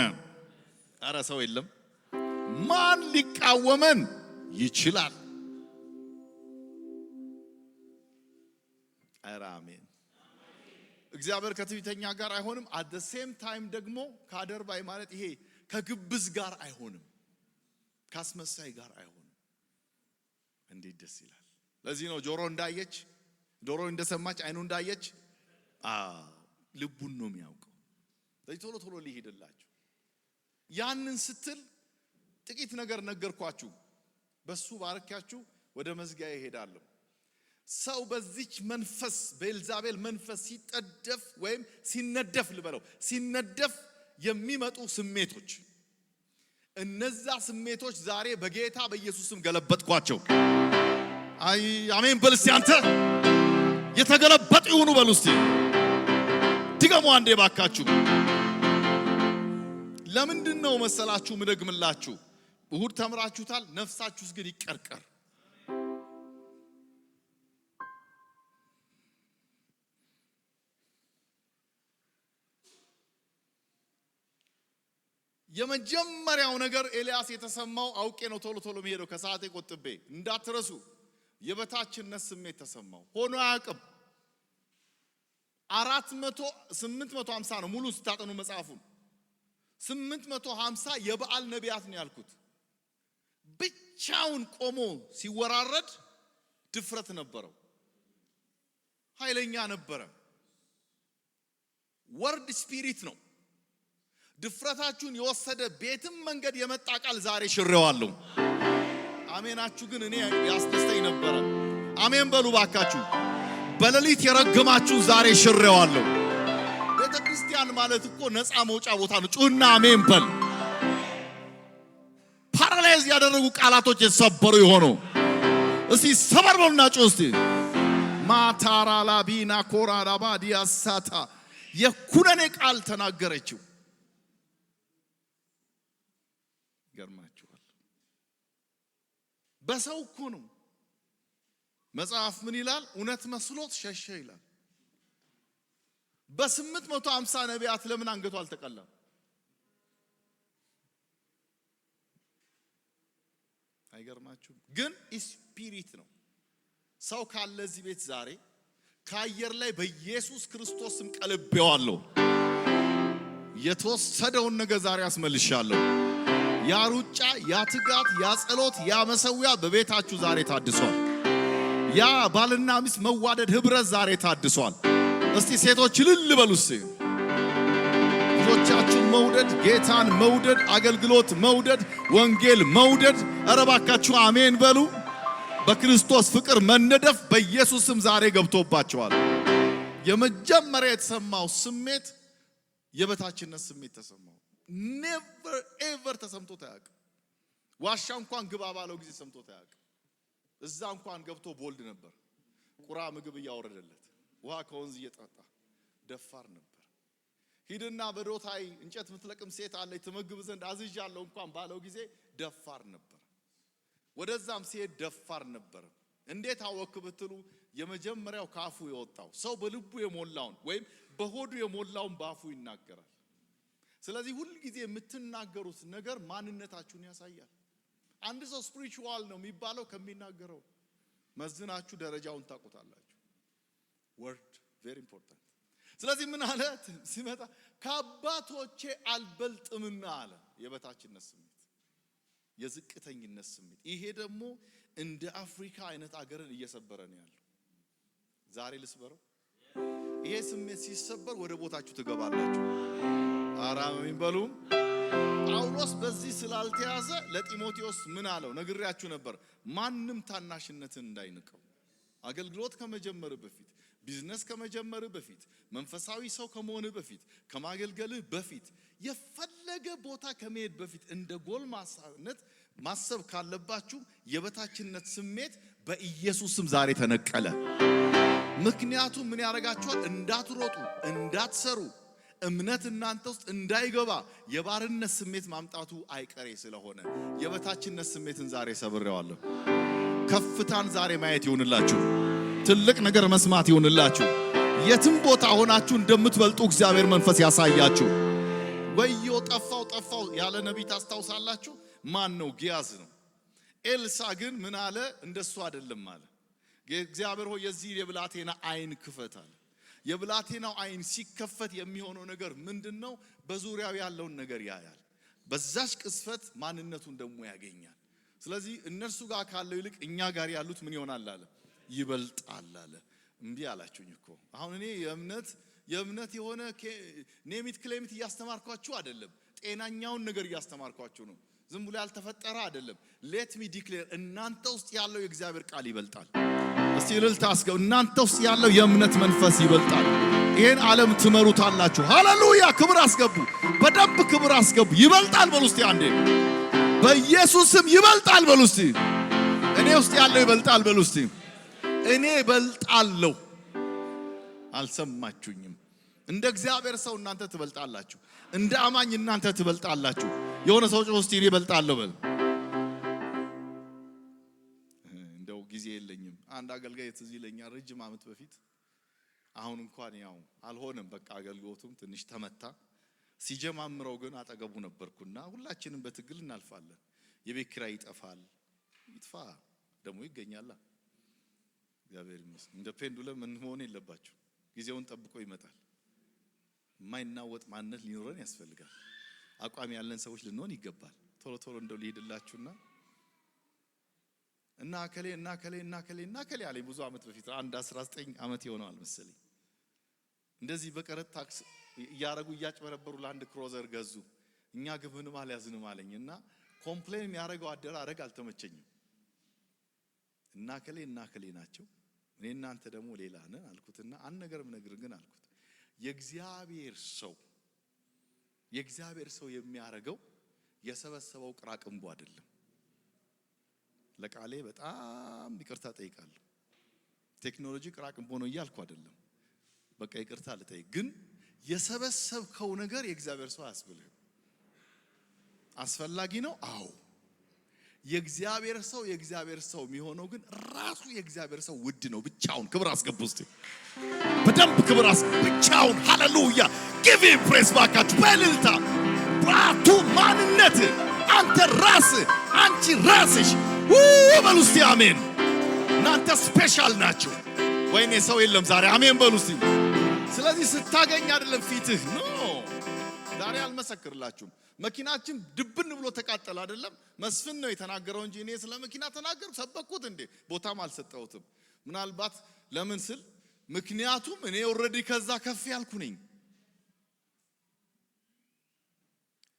ኧረ ሰው የለም ማን ሊቃወመን ይችላል? አሜን። እግዚአብሔር ከትዕቢተኛ ጋር አይሆንም። አት ዘ ሴም ታይም ደግሞ ካደርባይ ማለት ይሄ ከግብዝ ጋር አይሆንም፣ ካስመሳይ ጋር አይሆንም። እንዴት ደስ ይላል! ለዚህ ነው ጆሮ እንዳየች ዶሮ እንደሰማች አይኑ እንዳየች ልቡን ነው የሚያውቀው። ለዚህ ቶሎ ሊሄድላችሁ ያንን ስትል ጥቂት ነገር ነገርኳችሁ። በሱ ባረካችሁ ወደ መዝጊያ ይሄዳለሁ። ሰው በዚች መንፈስ በኤልዛቤል መንፈስ ሲጠደፍ ወይም ሲነደፍ ልበለው ሲነደፍ የሚመጡ ስሜቶች፣ እነዛ ስሜቶች ዛሬ በጌታ በኢየሱስም ገለበጥኳቸው። አሜን በል እስቲ አንተ የተገለበጡ ይሁኑ በሉ እስቲ ድገሙ አንዴ ባካችሁ። ለምንድን ነው መሰላችሁ ምደግምላችሁ? እሁድ ተምራችሁታል። ነፍሳችሁስ ግን ይቀርቀር። የመጀመሪያው ነገር ኤልያስ የተሰማው አውቄ ነው ቶሎ የሚሄደው ከሰዓቴ ቆጥቤ እንዳትረሱ። የበታችነት ስሜት ተሰማው። ሆኖ አያውቅም። 850 ነው ሙሉ ስታጠኑ መጽሐፉን 850 የበዓል ነቢያት ነው ያልኩት። ብቻውን ቆሞ ሲወራረድ ድፍረት ነበረው፣ ኃይለኛ ነበረ። ወርድ ስፒሪት ነው። ድፍረታችሁን የወሰደ ቤትም መንገድ የመጣ ቃል ዛሬ ሽሬዋለሁ። አሜናችሁ ግን እኔ ያስደስተኝ ነበረ። አሜን በሉ ባካችሁ። በሌሊት የረገማችሁ ዛሬ ሽሬዋለሁ። ቤተ ክርስቲያን ማለት እኮ ነፃ መውጫ ቦታ ነው። ጩና አሜን በል። ፓራላይዝ ያደረጉ ቃላቶች የተሰበሩ ይሆኑ እስቲ ሰበር በሉና ጩ እስቲ ማታራላቢና ኮራዳባ ዲያሳታ የኩነኔ ቃል ተናገረችው። ገርማችኋል። በሰው እኮ ነው። መጽሐፍ ምን ይላል? እውነት መስሎት ሸሸ ይላል። በ850 ነቢያት ለምን አንገቱ አልተቀላም? አይገርማችሁም? ግን ስፒሪት ነው። ሰው ካለ እዚህ ቤት ዛሬ ከአየር ላይ በኢየሱስ ክርስቶስም ቀልቤዋለሁ። የተወሰደውን ነገር ዛሬ አስመልሻለሁ። ያ ሩጫ፣ ያ ትጋት፣ ያ ጸሎት፣ ያ መሰዊያ በቤታችሁ ዛሬ ታድሷል። ያ ባልና ሚስት መዋደድ ህብረት ዛሬ ታድሷል። እስቲ ሴቶች እልል በሉ እስቲ። ልጆቻችሁን መውደድ፣ ጌታን መውደድ፣ አገልግሎት መውደድ፣ ወንጌል መውደድ። ኧረ እባካችሁ አሜን በሉ። በክርስቶስ ፍቅር መነደፍ በኢየሱስም ዛሬ ገብቶባቸዋል። የመጀመሪያ የተሰማው ስሜት የበታችነት ስሜት ተሰማው። ኔቨር ኤቨር ተሰምቶት አያውቅም። ዋሻ እንኳን ግባ ባለው ጊዜ ሰምቶት አያውቅም። እዛ እንኳን ገብቶ ቦልድ ነበር። ቁራ ምግብ እያወረደለት ውሃ ከወንዝ እየጠጣ ደፋር ነበር። ሂድና በዶታይ እንጨት ምትለቅም ሴት አለች ትመግብ ዘንድ አዝዣለሁ እንኳን ባለው ጊዜ ደፋር ነበር። ወደዛም ሲሄድ ደፋር ነበር። እንዴት አወክ ብትሉ የመጀመሪያው ካፉ የወጣው ሰው በልቡ የሞላውን ወይም በሆዱ የሞላውን ባፉ ይናገራል። ስለዚህ ሁሉ ጊዜ የምትናገሩት ነገር ማንነታችሁን ያሳያል። አንድ ሰው ስፒሪቹዋል ነው የሚባለው ከሚናገረው መዝናችሁ ደረጃውን ታውቁታላችሁ። ወርድ ቬሪ ኢምፖርታንት። ስለዚህ ምን አለ ሲመጣ ከአባቶቼ አልበልጥምና አለ። የበታችነት ስሜት፣ የዝቅተኝነት ስሜት። ይሄ ደግሞ እንደ አፍሪካ አይነት አገርን እየሰበረ ነው ያለው። ዛሬ ልስበረው። ይሄ ስሜት ሲሰበር ወደ ቦታችሁ ትገባላችሁ። አራሚን በሉ። ጳውሎስ በዚህ ስላልተያዘ ለጢሞቴዎስ ምን አለው? ነግሬያችሁ ነበር። ማንም ታናሽነትን እንዳይንቀው። አገልግሎት ከመጀመር በፊት፣ ቢዝነስ ከመጀመር በፊት፣ መንፈሳዊ ሰው ከመሆን በፊት፣ ከማገልገልህ በፊት፣ የፈለገ ቦታ ከመሄድ በፊት እንደ ጎልማሳነት ማሰብ ካለባችሁ የበታችነት ስሜት በኢየሱስም ዛሬ ተነቀለ። ምክንያቱም ምን ያደርጋችኋል? እንዳትሮጡ፣ እንዳትሰሩ፣ እምነት እናንተ ውስጥ እንዳይገባ የባርነት ስሜት ማምጣቱ አይቀሬ ስለሆነ የበታችነት ስሜትን ዛሬ ሰብሬዋለሁ። ከፍታን ዛሬ ማየት ይሁንላችሁ። ትልቅ ነገር መስማት ይሁንላችሁ። የትም ቦታ ሆናችሁ እንደምትበልጡ እግዚአብሔር መንፈስ ያሳያችሁ። ወዮ ጠፋው ያለ ነቢይ ታስታውሳላችሁ? ማን ነው? ጊያዝ ነው። ኤልሳ ግን ምን አለ? እንደሱ አይደለም አለ። እግዚአብሔር ሆይ የዚህ የብላቴና አይን ክፈት አለ። የብላቴናው አይን ሲከፈት የሚሆነው ነገር ምንድነው? በዙሪያው ያለውን ነገር ያያል። በዛች ቅስፈት ማንነቱን ደግሞ ያገኛል። ስለዚህ እነርሱ ጋር ካለው ይልቅ እኛ ጋር ያሉት ምን ይሆናል አለ? ይበልጣል አለ። እምቢ አላችሁኝ እኮ። አሁን እኔ የእምነት የሆነ ኔሚት ክሌሚት እያስተማርኳችሁ አይደለም። ጤናኛውን ነገር እያስተማርኳችሁ ነው። ዝም ብሎ ያልተፈጠረ አይደለም። ሌት ሚ ዲክሌር እናንተ ውስጥ ያለው የእግዚአብሔር ቃል ይበልጣል። እስቲ እልልታ አስገቡ። እናንተ ውስጥ ያለው የእምነት መንፈስ ይበልጣል። ይሄን ዓለም ትመሩታላችሁ። ሃሌሉያ! ክብር አስገቡ። በደንብ ክብር አስገቡ። ይበልጣል በሉ እስቲ አንዴ። በኢየሱስም ይበልጣል በሉ እስቲ። እኔ ውስጥ ያለው ይበልጣል በሉ እስቲ። እኔ እበልጣለሁ። አልሰማችሁኝም? እንደ እግዚአብሔር ሰው እናንተ ትበልጣላችሁ። እንደ አማኝ እናንተ ትበልጣላችሁ። የሆነ ሰው ጮህ እስቲ እኔ እበልጣለሁ በል። እንደው ጊዜ የለኝም። አንድ አገልጋይ ትዝ ይለኛል ረጅም ዓመት በፊት። አሁን እንኳን ያው አልሆነም፣ በቃ አገልግሎቱም ትንሽ ተመታ። ሲጀማምረው ግን አጠገቡ ነበርኩና ሁላችንም በትግል እናልፋለን። የቤት ኪራይ ይጠፋል፣ ይጥፋ ደግሞ ይገኛል። እግዚአብሔር ይመስገን። እንደ ፔንዱለም ምን መሆን የለባችሁ። ጊዜውን ጠብቆ ይመጣል። የማይናወጥ ማንነት ሊኖረን ያስፈልጋል። አቋም ያለን ሰዎች ልንሆን ይገባል። ቶሎ እንደው ሊሄድላችሁና እና ከሌ አለኝ ብዙ ዓመት በፊት አንድ 19 ዓመት ይሆናል መሰለኝ። እንደዚህ በቀረጥ ታክስ እያረጉ እያጭበረበሩ ለአንድ ክሮዘር ገዙ። እኛ ግን ምንም አልያዝንም አለኝና ኮምፕሌን የሚያደርገው አደራረግ አልተመቸኝም። እና ከሌ ናቸው፣ እኔ እናንተ ደግሞ ሌላ ነን አልኩትና አንድ ነገርም ነግር ግን አልኩት። የእግዚአብሔር ሰው የሚያረገው የሰበሰበው ቅራቅንቦ አይደለም። ለቃሌ በጣም ይቅርታ ጠይቃለሁ። ቴክኖሎጂ ቅራቅንቦ ነው እያልኩ አይደለም። በቃ ይቅርታ ልጠይቅ። ግን የሰበሰብከው ነገር የእግዚአብሔር ሰው አያስብልህም። አስፈላጊ ነው። አዎ የእግዚአብሔር ሰው የሚሆነው ግን ራሱ የእግዚአብሔር ሰው ውድ ነው። ብቻውን ክብር አስገቡ እስቲ። በደንብ ክብር አስገቡ ብቻውን። ሃሌሉያ! ጊቭ ሂም ፕሬዝ ባካችሁ በእልልታ። ባቱ ማንነት አንተ ራስህ፣ አንቺ ራስሽ በሉ እስቲ አሜን። እናንተ ስፔሻል ናችሁ። ወይኔ ሰው የለም ዛሬ አሜን በሉ እስቲ። ስለዚህ ስታገኝ አይደለም ፊትህ ኖ ዛሬ አልመሰክርላችሁም። መኪናችን ድብን ብሎ ተቃጠለ አይደለም መስፍን ነው የተናገረው እንጂ እኔ ስለ መኪና ተናገርኩ ሰበኩት እንዴ? ቦታም አልሰጠሁትም። ምናልባት ለምን ስል ምክንያቱም እኔ ኦሬዲ ከዛ ከፍ ያልኩ ነኝ።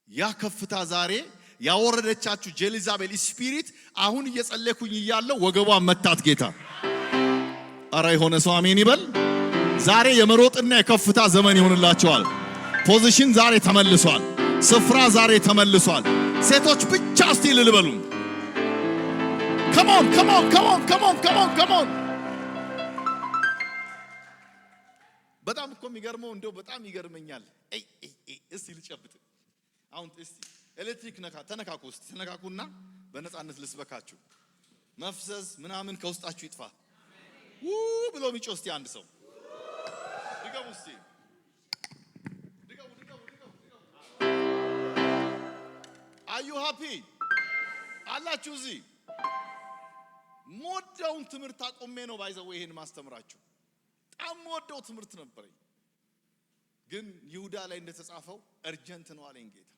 ያ ከፍታ ዛሬ ያወረደቻችሁ ጄሊዛቤል ስፒሪት አሁን እየጸለይኩኝ እያለው ወገቧን መታት ጌታ። አረ የሆነ ሰው አሜን ይበል። ዛሬ የመሮጥና የከፍታ ዘመን ይሆንላችኋል። ፖዚሽን ዛሬ ተመልሷል። ስፍራ ዛሬ ተመልሷል። ሴቶች ብቻ እስቲ ልልበሉ። come on በጣም እኮ የሚገርመው እንደው በጣም ይገርመኛል። እስቲ ልጨብጥ አሁን እስቲ ኤሌክትሪክ ተነካኩ እስቲ ተነካኩና በነፃነት ልስበካችሁ። መፍዘዝ ምናምን ከውስጣችሁ ይጥፋ ብሎ የሚጮህ እስቲ አንድ ሰው ድገሙ እስቲ ድገሙ። Are you happy? አላችሁ እዚህ ሞደውን ትምህርት አቆሜ ነው ባይዘው ይሄን ማስተምራችሁ። በጣም ሞደው ትምህርት ነበርኝ፣ ግን ይሁዳ ላይ እንደተጻፈው እርጀንት ነው አለኝ ጌታ።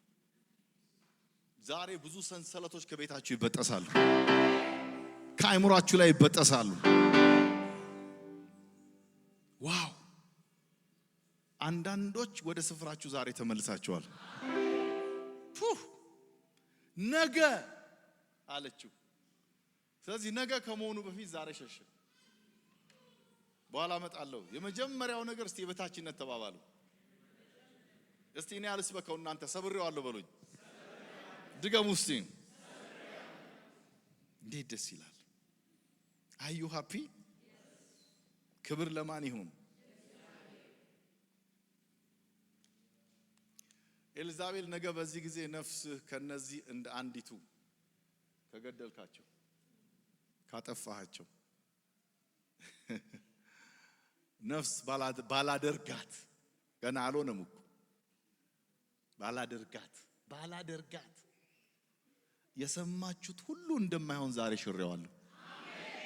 ዛሬ ብዙ ሰንሰለቶች ከቤታችሁ ይበጠሳሉ፣ ከአይምሯችሁ ላይ ይበጠሳሉ። ዋው! አንዳንዶች ወደ ስፍራችሁ ዛሬ ተመልሳችኋል። ነገ አለችው። ስለዚህ ነገ ከመሆኑ በፊት ዛሬ ሸሽ፣ በኋላ እመጣለሁ። የመጀመሪያው ነገር እስቲ የበታችነት ተባባሉ። እስቲ እኔ አልስበከው እናንተ ሰብሬዋለሁ በሉኝ። ድገሙ እስቲ። እንዴት ደስ ይላል! Are you happy? ክብር ለማን ይሁን? ኤልዛቤል ነገ በዚህ ጊዜ ነፍስህ ከነዚህ እንደ አንዲቱ ከገደልካቸው ካጠፋሃቸው ነፍስ ባላደርጋት ገና አልሆነም እኮ ባላደርጋት የሰማችሁት ሁሉ እንደማይሆን ዛሬ ሽሬዋለሁ።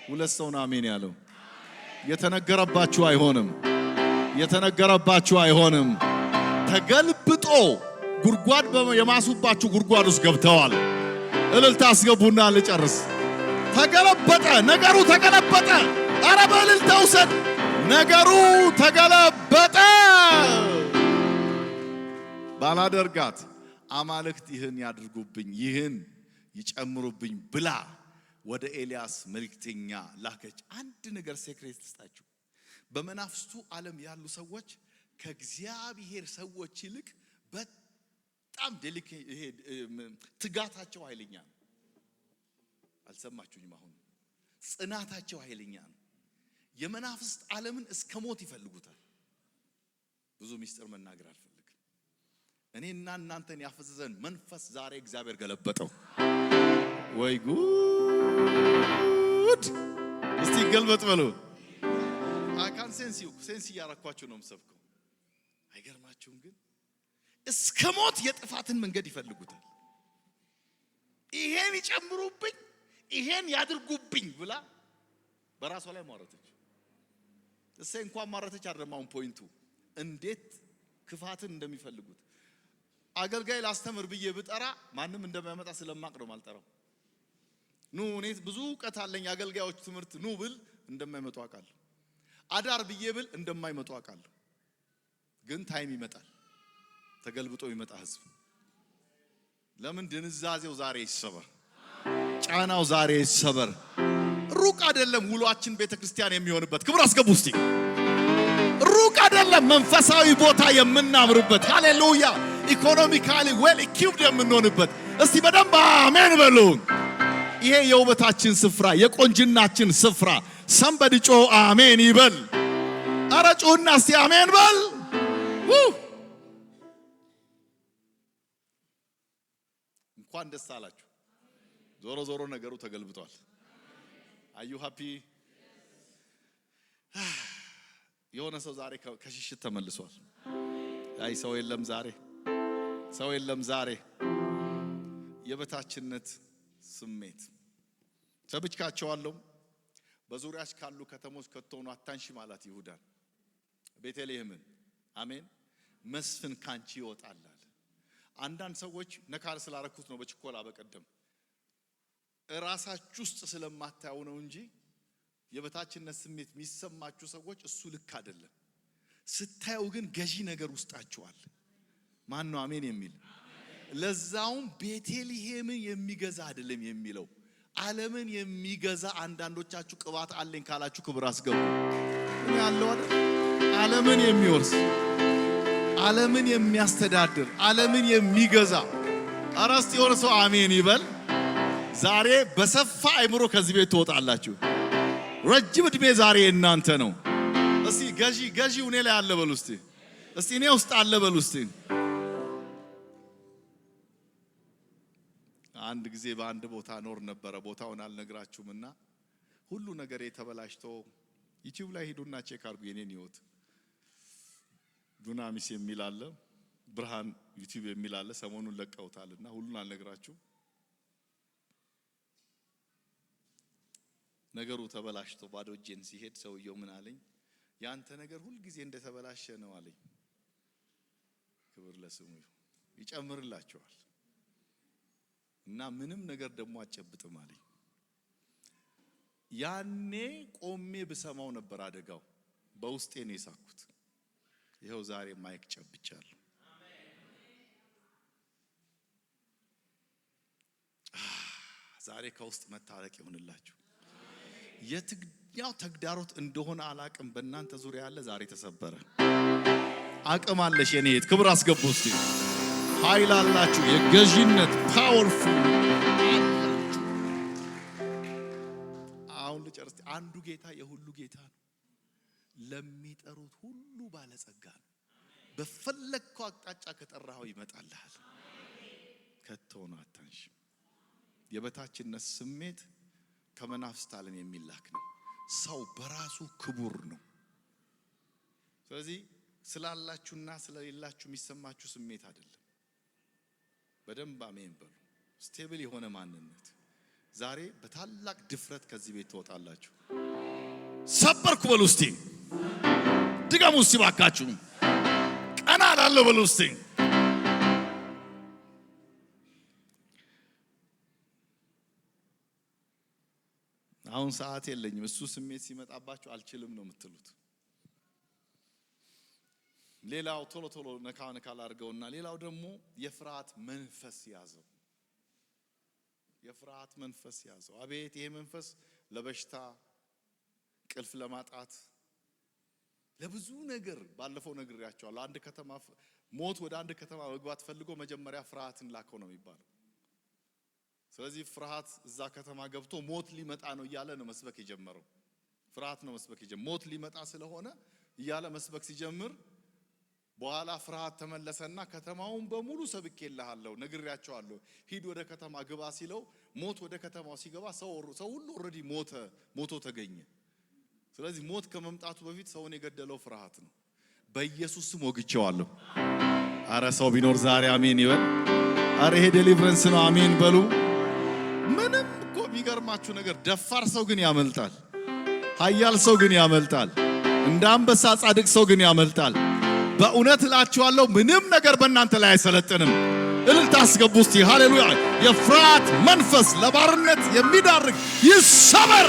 ሁለት ሰው ነው አሜን ያለው። የተነገረባችሁ አይሆንም። ተገልብጦ ጉርጓድ የማሱባችሁ ጉርጓድ ውስጥ ገብተዋል። እልልታ አስገቡና ልጨርስ። ተገለበጠ፣ ነገሩ ተገለበጠ። አረ በእልልታ ውሰድ። ነገሩ ተገለበጠ። ባላደርጋት አማልክት ይህን ያድርጉብኝ፣ ይህን ይጨምሩብኝ ብላ ወደ ኤልያስ መልእክተኛ ላከች። አንድ ነገር ሴክሬት ልስጣችሁ። በመናፍስቱ ዓለም ያሉ ሰዎች ከእግዚአብሔር ሰዎች ይልቅ በጣም ትጋታቸው ኃይለኛ ነው። አልሰማችሁኝም? አሁን ጽናታቸው ኃይለኛ ነው። የመናፍስት ዓለምን እስከ ሞት ይፈልጉታል። ብዙ ሚስጥር መናገር አልፈልግም። እኔና እናንተን ያፈዘዘን መንፈስ ዛሬ እግዚአብሔር ገለበጠው። ወይ ጉድ! እስቲ ገልበጥ በሉ። አካን ሴንስ ያረኳችሁ ነው የምሰብከው። አይገርማችሁም? ግን እስከ ሞት የጥፋትን መንገድ ይፈልጉታል። ይሄን ይጨምሩብኝ፣ ይሄን ያድርጉብኝ ብላ በራሷ ላይ ማረተች። እሰይ እንኳን ማረተች አይደለም። አሁን ፖይንቱ እንዴት ክፋትን እንደሚፈልጉት። አገልጋይ ላስተምር ብዬ ብጠራ ማንም እንደማይመጣ ስለማቅ ነው ማልጠራው። ኑ እኔ ብዙ ዕውቀት አለኝ አገልጋዮች ትምህርት ኑ ብል እንደማይመጡ አውቃለሁ። አዳር ብዬ ብል እንደማይመጡ አውቃለሁ። ግን ታይም ይመጣል፣ ተገልብጦ ይመጣ ህዝብ። ለምን? ድንዛዜው ዛሬ ይሰበር፣ ጫናው ዛሬ ይሰበር። ሩቅ አይደለም ውሏችን ቤተክርስቲያን የሚሆንበት። ክብር አስገቡ እስቲ። ሩቅ አይደለም መንፈሳዊ ቦታ የምናምርበት። ሃሌሉያ! ኢኮኖሚካሊ ዌል ኢኩይፕድ የምንሆንበት። እስቲ በደንብ አሜን በሉ። ይሄ የውበታችን ስፍራ፣ የቆንጅናችን ስፍራ። ሰንበድ ጮ አሜን ይበል። አረ ጮና እስቲ አሜን በል። እንኳን ደስ አላችሁ። ዞሮ ዞሮ ነገሩ ተገልብጧል። አዩ ሃፒ? የሆነ ሰው ዛሬ ከሽሽት ተመልሷል። አይ ሰው የለም ዛሬ የበታችነት ስሜት ሰብቻቸዋለሁ። በዙሪያሽ ካሉ ከተሞች ከተሆኑ አታንሺ ማለት ይሁዳን ቤተልሔምን አሜን መስፍን ካንቺ ይወጣል። አንዳንድ ሰዎች ነካር ስላረኩት ነው በችኮላ በቀደም ራሳችሁ ውስጥ ስለማታዩ ነው እንጂ የበታችነት ስሜት የሚሰማችሁ ሰዎች እሱ ልክ አይደለም። ስታዩ ግን ገዢ ነገር ውስጣችሁ አለ። ማን ነው አሜን የሚል? ለዛውም ቤተልሔምን የሚገዛ አይደለም የሚለው ዓለምን የሚገዛ። አንዳንዶቻችሁ ቅባት አለኝ ካላችሁ ክብር አስገቡ። ምን ያለው አይደል? ዓለምን የሚወርስ ዓለምን የሚያስተዳድር ዓለምን የሚገዛ። አራስቲ የሆነ ሰው አሜን ይበል። ዛሬ በሰፋ አይምሮ ከዚህ ቤት ትወጣላችሁ። ረጅም እድሜ ዛሬ እናንተ ነው። እስቲ ገዢ እኔ ላይ አለ በሉ እስቲ። እስቲ እኔ ውስጥ አለ በሉ እስቲ። አንድ ጊዜ በአንድ ቦታ ኖር ነበረ። ቦታውን አልነግራችሁምና ሁሉ ነገር የተበላሽቶ ዩቲዩብ ላይ ሄዱና ቼክ አድርጉ የኔን ህይወት። ዱናሚስ የሚል አለ፣ ብርሃን ዩቲዩብ የሚል አለ። ሰሞኑን ለቀውታልና ሁሉን አልነግራችሁ። ነገሩ ተበላሽቶ ባዶ እጄን ሲሄድ ሰውየው ምን አለኝ? ያንተ ነገር ሁሉ ጊዜ እንደተበላሸ ነው አለኝ። ክብር ለስሙ ይጨምርላችኋል እና ምንም ነገር ደግሞ አጨብጥም አለኝ። ያኔ ቆሜ ብሰማው ነበር አደጋው። በውስጤ ነው የሳኩት። ይሄው ዛሬ ማይክ ጨብጫለሁ። ዛሬ ከውስጥ መታረቅ ይሁንላችሁ። የትኛው ተግዳሮት እንደሆነ አላቅም በእናንተ ዙሪያ ያለ ዛሬ ተሰበረ። አቅም አለሽ የኔ እህት፣ ክብር አስገቡ እስቲ። ኃይል አላችሁ፣ የገዢነት ፓወርፉል አላችሁ። አሁን ልጨርስ። አንዱ ጌታ የሁሉ ጌታ ነው። ለሚጠሩት ሁሉ ባለጸጋ ነው። በፈለግከው አቅጣጫ ከጠራኸው ይመጣልሃል። ከተው ነው አታንሽ። የበታችነት ስሜት ከመናፍስት ዓለም የሚላክ ነው። ሰው በራሱ ክቡር ነው። ስለዚህ ስላላችሁና ስለሌላችሁ የሚሰማችሁ ስሜት አይደለም። በደንብ አሜን በሉ። ስቴብል የሆነ ማንነት ዛሬ በታላቅ ድፍረት ከዚህ ቤት ትወጣላችሁ። ሰበርኩ በሉ እስቲ። ድገሙ እስቲ ባካችሁ። ቀና ላለው በሉ እስቲ። አሁን ሰዓት የለኝም። እሱ ስሜት ሲመጣባችሁ አልችልም ነው የምትሉት። ሌላው ቶሎ ነካ ላድርገውና ሌላው ደግሞ የፍርሃት መንፈስ ያዘው። የፍርሃት መንፈስ ያዘው። አቤት ይሄ መንፈስ ለበሽታ፣ ቅልፍ ለማጣት፣ ለብዙ ነገር ባለፈው ነግሬያቸዋለሁ። አንድ ከተማ ሞት ወደ አንድ ከተማ መግባት ፈልጎ መጀመሪያ ፍርሃትን ላከው ነው የሚባለው። ስለዚህ ፍርሃት እዛ ከተማ ገብቶ ሞት ሊመጣ ነው እያለ ነው መስበክ የጀመረው። ፍርሃት ነው መስበክ የጀመረው። ሞት ሊመጣ ስለሆነ እያለ መስበክ ሲጀምር በኋላ ፍርሃት ተመለሰና ከተማውን በሙሉ ሰብኬልሃለሁ፣ ነግሬያቸዋለሁ፣ ሂድ ወደ ከተማ ግባ ሲለው ሞት ወደ ከተማው ሲገባ ሰው ሁሉ ኦሬዲ ሞቶ ተገኘ። ስለዚህ ሞት ከመምጣቱ በፊት ሰውን የገደለው ፍርሃት ነው። በኢየሱስ ስም ወግቼዋለሁ። አረ ሰው ቢኖር ዛሬ አሜን ይበል። አረ ይሄ ዴሊቨረንስ ነው አሜን በሉ። ምንም እኮ የሚገርማችሁ ነገር ደፋር ሰው ግን ያመልጣል። ኃያል ሰው ግን ያመልጣል። እንደ አንበሳ ጻድቅ ሰው ግን ያመልጣል። በእውነት እላችኋለሁ ምንም ነገር በእናንተ ላይ አይሰለጥንም። እልልታ አስገቡ እስቲ ሃሌሉያ። የፍርሃት መንፈስ ለባርነት የሚዳርግ ይሰበር።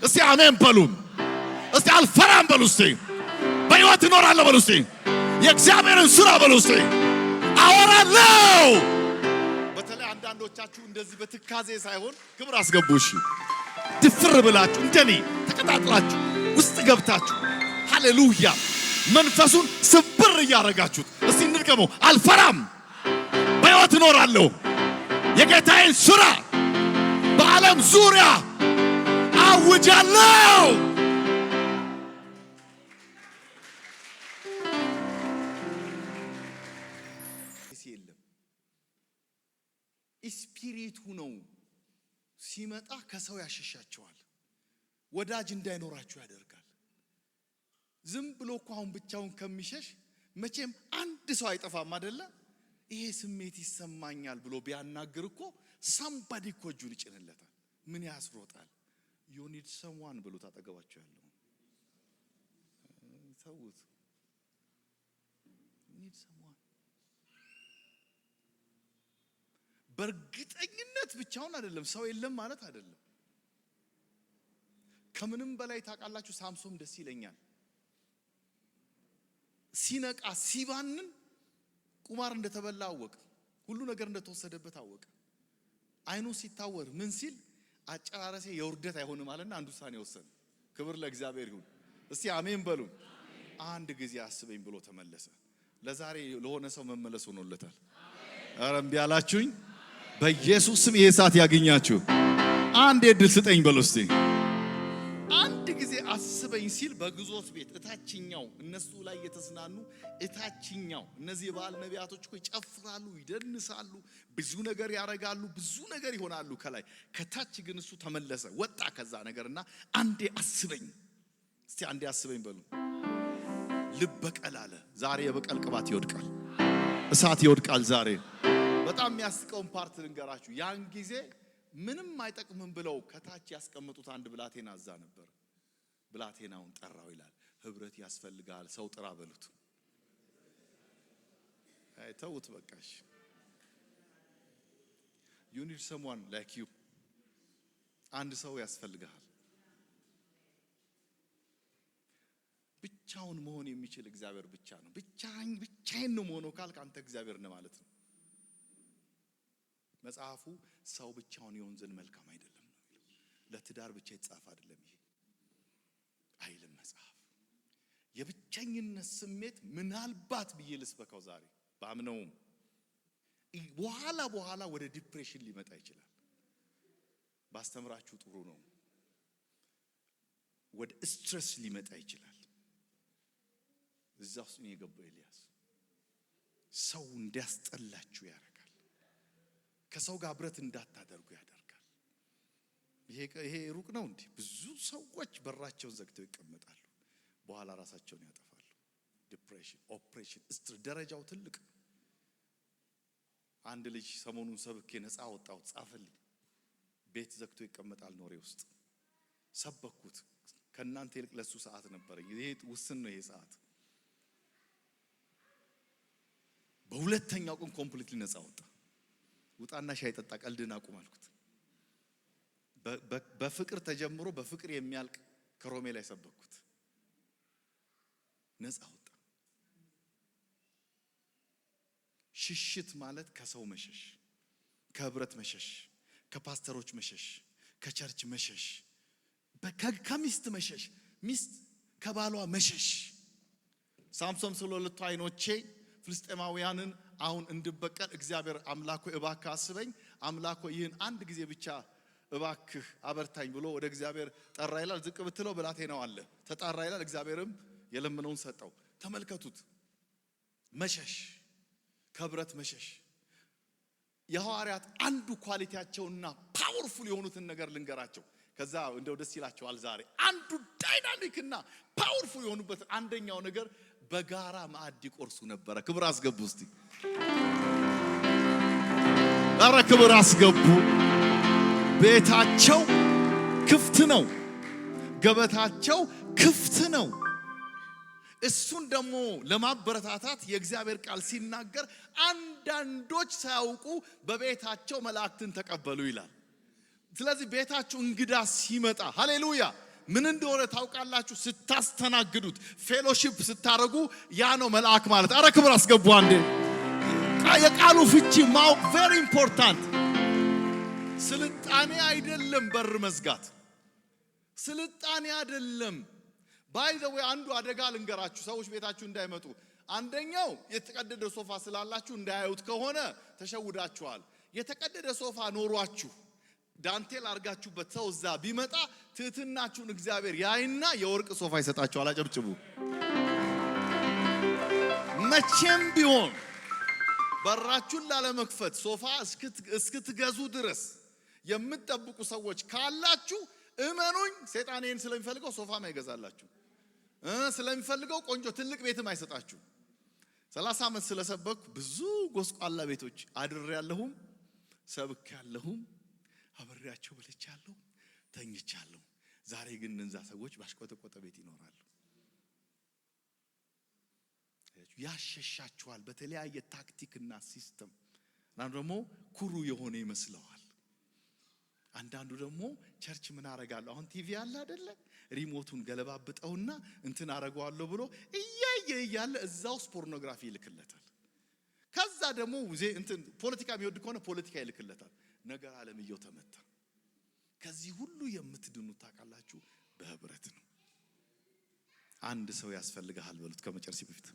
እስቲ አሜን በሉ። እስቲ አልፈራም በሉ። እስቲ በሕይወት እኖራለሁ በሉ። እስቲ የእግዚአብሔርን ሥራ በሉ። እስቲ አወራለሁ። በተለይ አንዳንዶቻችሁ እንደዚህ በትካዜ ሳይሆን ክብር አስገቡ። እሺ ድፍር ብላችሁ እንደኔ ተቀጣጥላችሁ ውስጥ ገብታችሁ ሃሌሉያ መንፈሱን ስብር እያረጋችሁት እስቲ እንድገመው። አልፈራም፣ በሕይወት እኖራለሁ፣ የጌታዬን ሥራ በዓለም ዙሪያ አውጃለሁ። የለም ስፒሪቱ ነው ሲመጣ ከሰው ያሸሻቸዋል። ወዳጅ እንዳይኖራችሁ ያደርጋል። ዝም ብሎ እኮ አሁን ብቻውን ከሚሸሽ መቼም አንድ ሰው አይጠፋም አይደለ? ይሄ ስሜት ይሰማኛል ብሎ ቢያናግር እኮ ሳምባዲ እኮ እጁን ይጭንለታል። ምን ያስሮጣል? ዩ ኒድ ሰምዋን ብሎ ታጠገባችሁ ያለው ተውት። ኒድ ሰምዋን በእርግጠኝነት ብቻውን አይደለም። ሰው የለም ማለት አይደለም። ከምንም በላይ ታውቃላችሁ ሳምሶን ደስ ይለኛል። ሲነቃ ሲባንን ቁማር እንደተበላ አወቀ። ሁሉ ነገር እንደተወሰደበት አወቀ። አይኑ ሲታወር ምን ሲል አጨራረሴ የውርደት አይሆንም አለና አንድ ውሳኔ ወሰነ። ክብር ለእግዚአብሔር ይሁን። እስቲ አሜን በሉ። አንድ ጊዜ አስበኝ ብሎ ተመለሰ። ለዛሬ ለሆነ ሰው መመለስ ሆኖለታል። ኧረ እምቢ አላችሁኝ? በኢየሱስ ስም ይሄ ሰዓት ያገኛችሁ። አንድ እድል ስጠኝ በሉ እስቲ። አንድ ጊዜ አስበኝ ሲል በግዞት ቤት እታችኛው እነሱ ላይ የተዝናኑ እታችኛው እነዚህ የበዓል ነቢያቶች እኮ ይጨፍራሉ፣ ይደንሳሉ፣ ብዙ ነገር ያረጋሉ፣ ብዙ ነገር ይሆናሉ ከላይ። ከታች ግን እሱ ተመለሰ፣ ወጣ ከዛ ነገርና አንዴ አስበኝ እስቲ፣ አንዴ አስበኝ በሉ። ልብ በቀል አለ። ዛሬ የበቀል ቅባት ይወድቃል፣ እሳት ይወድቃል ዛሬ። በጣም የሚያስቀውን ፓርት ልንገራችሁ። ያን ጊዜ ምንም አይጠቅምም ብለው ከታች ያስቀመጡት አንድ ብላቴና እዛ ነበር። ብላቴናውን ጠራው ይላል። ህብረት ያስፈልጋል፣ ሰው ጥራ በሉት። ተውት በቃሽ። you need someone like you። አንድ ሰው ያስፈልጋል። ብቻውን መሆን የሚችል እግዚአብሔር ብቻ ነው። ብቻዬን ነው መሆኑ ካልክ አንተ እግዚአብሔር ነህ ማለት ነው። መጽሐፉ ሰው ብቻውን ይሆን ዘንድ መልካም አይደለም ነው የሚለው። ለትዳር ብቻ የተጻፈ አይደለም ይሄ አይልም መጽሐፍ። የብቸኝነት ስሜት ምናልባት ብዬ ልስበከው ዛሬ ባምነውም በኋላ ወደ ዲፕሬሽን ሊመጣ ይችላል። ባስተምራችሁ ጥሩ ነው። ወደ ስትረስ ሊመጣ ይችላል። እዛው ነው የገባው ኤልያስ። ሰው እንዲያስጠላችሁ ያደርጋል። ከሰው ጋር ብረት እንዳታደርጉ ያደርጋል። ይሄ ሩቅ ነው እንዴ? ብዙ ሰዎች በራቸውን ዘግተው ይቀመጣሉ፣ በኋላ ራሳቸውን ያጠፋሉ። ዲፕሬሽን፣ ኦፕሬሽን፣ ደረጃው ትልቅ። አንድ ልጅ ሰሞኑን ሰብኬ ነፃ ወጣው ጻፈልኝ። ቤት ዘግቶ ይቀመጣል ኖሬ ውስጥ። ሰበኩት። ከናንተ ይልቅ ለሱ ሰዓት ነበር። ይሄ ውስን ነው ይሄ ሰዓት። በሁለተኛው ቀን ኮምፕሊትሊ ነፃ ወጣ። ውጣና ሻይ ጠጣ፣ ቀልድን አቁም አልኩት። በፍቅር ተጀምሮ በፍቅር የሚያልቅ ከሮሜ ላይ ሰበኩት። ነፃ ወጣ። ሽሽት ማለት ከሰው መሸሽ፣ ከህብረት መሸሽ፣ ከፓስተሮች መሸሽ፣ ከቸርች መሸሽ፣ ከሚስት መሸሽ፣ ሚስት ከባሏ መሸሽ። ሳምሶን ስለ ሁለቱ አይኖቼ ፍልስጤማውያንን አሁን እንድበቀል እግዚአብሔር አምላኮ እባክህ አስበኝ፣ አምላኮ ይህን አንድ ጊዜ ብቻ እባክህ አበርታኝ ብሎ ወደ እግዚአብሔር ጠራ ይላል። ዝቅ ብትለው ብላቴናው አለ፣ ተጣራ ይላል። እግዚአብሔርም የለመነውን ሰጠው። ተመልከቱት። መሸሽ፣ ከብረት መሸሽ። የሐዋርያት አንዱ ኳሊቲያቸውና ፓወርፉል የሆኑትን ነገር ልንገራቸው፣ ከዛ እንደው ደስ ይላቸዋል ዛሬ። አንዱ ዳይናሚክና ፓወርፉል የሆኑበት አንደኛው ነገር በጋራ ማዕድ ይቆርሱ ነበረ። ክብር አስገቡ እስቲ። ዳራ ክብር አስገቡ። ቤታቸው ክፍት ነው፣ ገበታቸው ክፍት ነው። እሱን ደግሞ ለማበረታታት የእግዚአብሔር ቃል ሲናገር አንዳንዶች ሳያውቁ በቤታቸው መላእክትን ተቀበሉ ይላል። ስለዚህ ቤታችሁ እንግዳ ሲመጣ ሃሌሉያ ምን እንደሆነ ታውቃላችሁ? ስታስተናግዱት፣ ፌሎሺፕ ስታረጉ ያ ነው መልአክ ማለት። አረ ክብር አስገቡ አንዴ። የቃሉ ፍቺ ማወቅ ቬሪ ኢምፖርታንት። ስልጣኔ አይደለም በር መዝጋት፣ ስልጣኔ አይደለም። ባይ ዘ ወይ አንዱ አደጋ ልንገራችሁ፣ ሰዎች ቤታችሁ እንዳይመጡ። አንደኛው የተቀደደ ሶፋ ስላላችሁ እንዳያዩት ከሆነ ተሸውዳችኋል። የተቀደደ ሶፋ ኖሯችሁ ዳንቴል አርጋችሁበት ሰው እዛ ቢመጣ ትህትናችሁን እግዚአብሔር ያይና የወርቅ ሶፋ ይሰጣችኋል። አጨብጭቡ። መቼም ቢሆን በራችሁን ላለመክፈት ሶፋ እስክትገዙ ድረስ የምትጠብቁ ሰዎች ካላችሁ እመኑኝ፣ ሰይጣን ይሄን ስለሚፈልገው ሶፋም አይገዛላችሁ። ስለሚፈልገው ቆንጆ ትልቅ ቤትም አይሰጣችሁ። 30 ዓመት ስለሰበኩ ብዙ ጎስቋላ ቤቶች አድሬያለሁም፣ ሰብኬያለሁም፣ አብሬያቸው በልቻለሁ፣ ተኝቻለሁ። ዛሬ ግን እነዛ ሰዎች ባሽቆጠቆጠ ቤት ይኖራሉ። ያሸሻችኋል በተለያየ ታክቲክና ሲስተም። እና ደግሞ ኩሩ የሆነ ይመስለዋል። አንዳንዱ ደግሞ ቸርች ምን አረጋለሁ አሁን ቲቪ አለ አይደለ ሪሞቱን ገለባብጠውና እንትን አረጋዋለሁ ብሎ እያለ እዛው ፖርኖግራፊ ይልክለታል። ከዛ ደግሞ እንትን ፖለቲካ የሚወድ ከሆነ ፖለቲካ ይልክለታል። ነገር ዓለምየው ተመታ። ከዚህ ሁሉ የምትድኑት ታውቃላችሁ በህብረት ነው። አንድ ሰው ያስፈልጋል በሉት ከመጨረሻ በፊት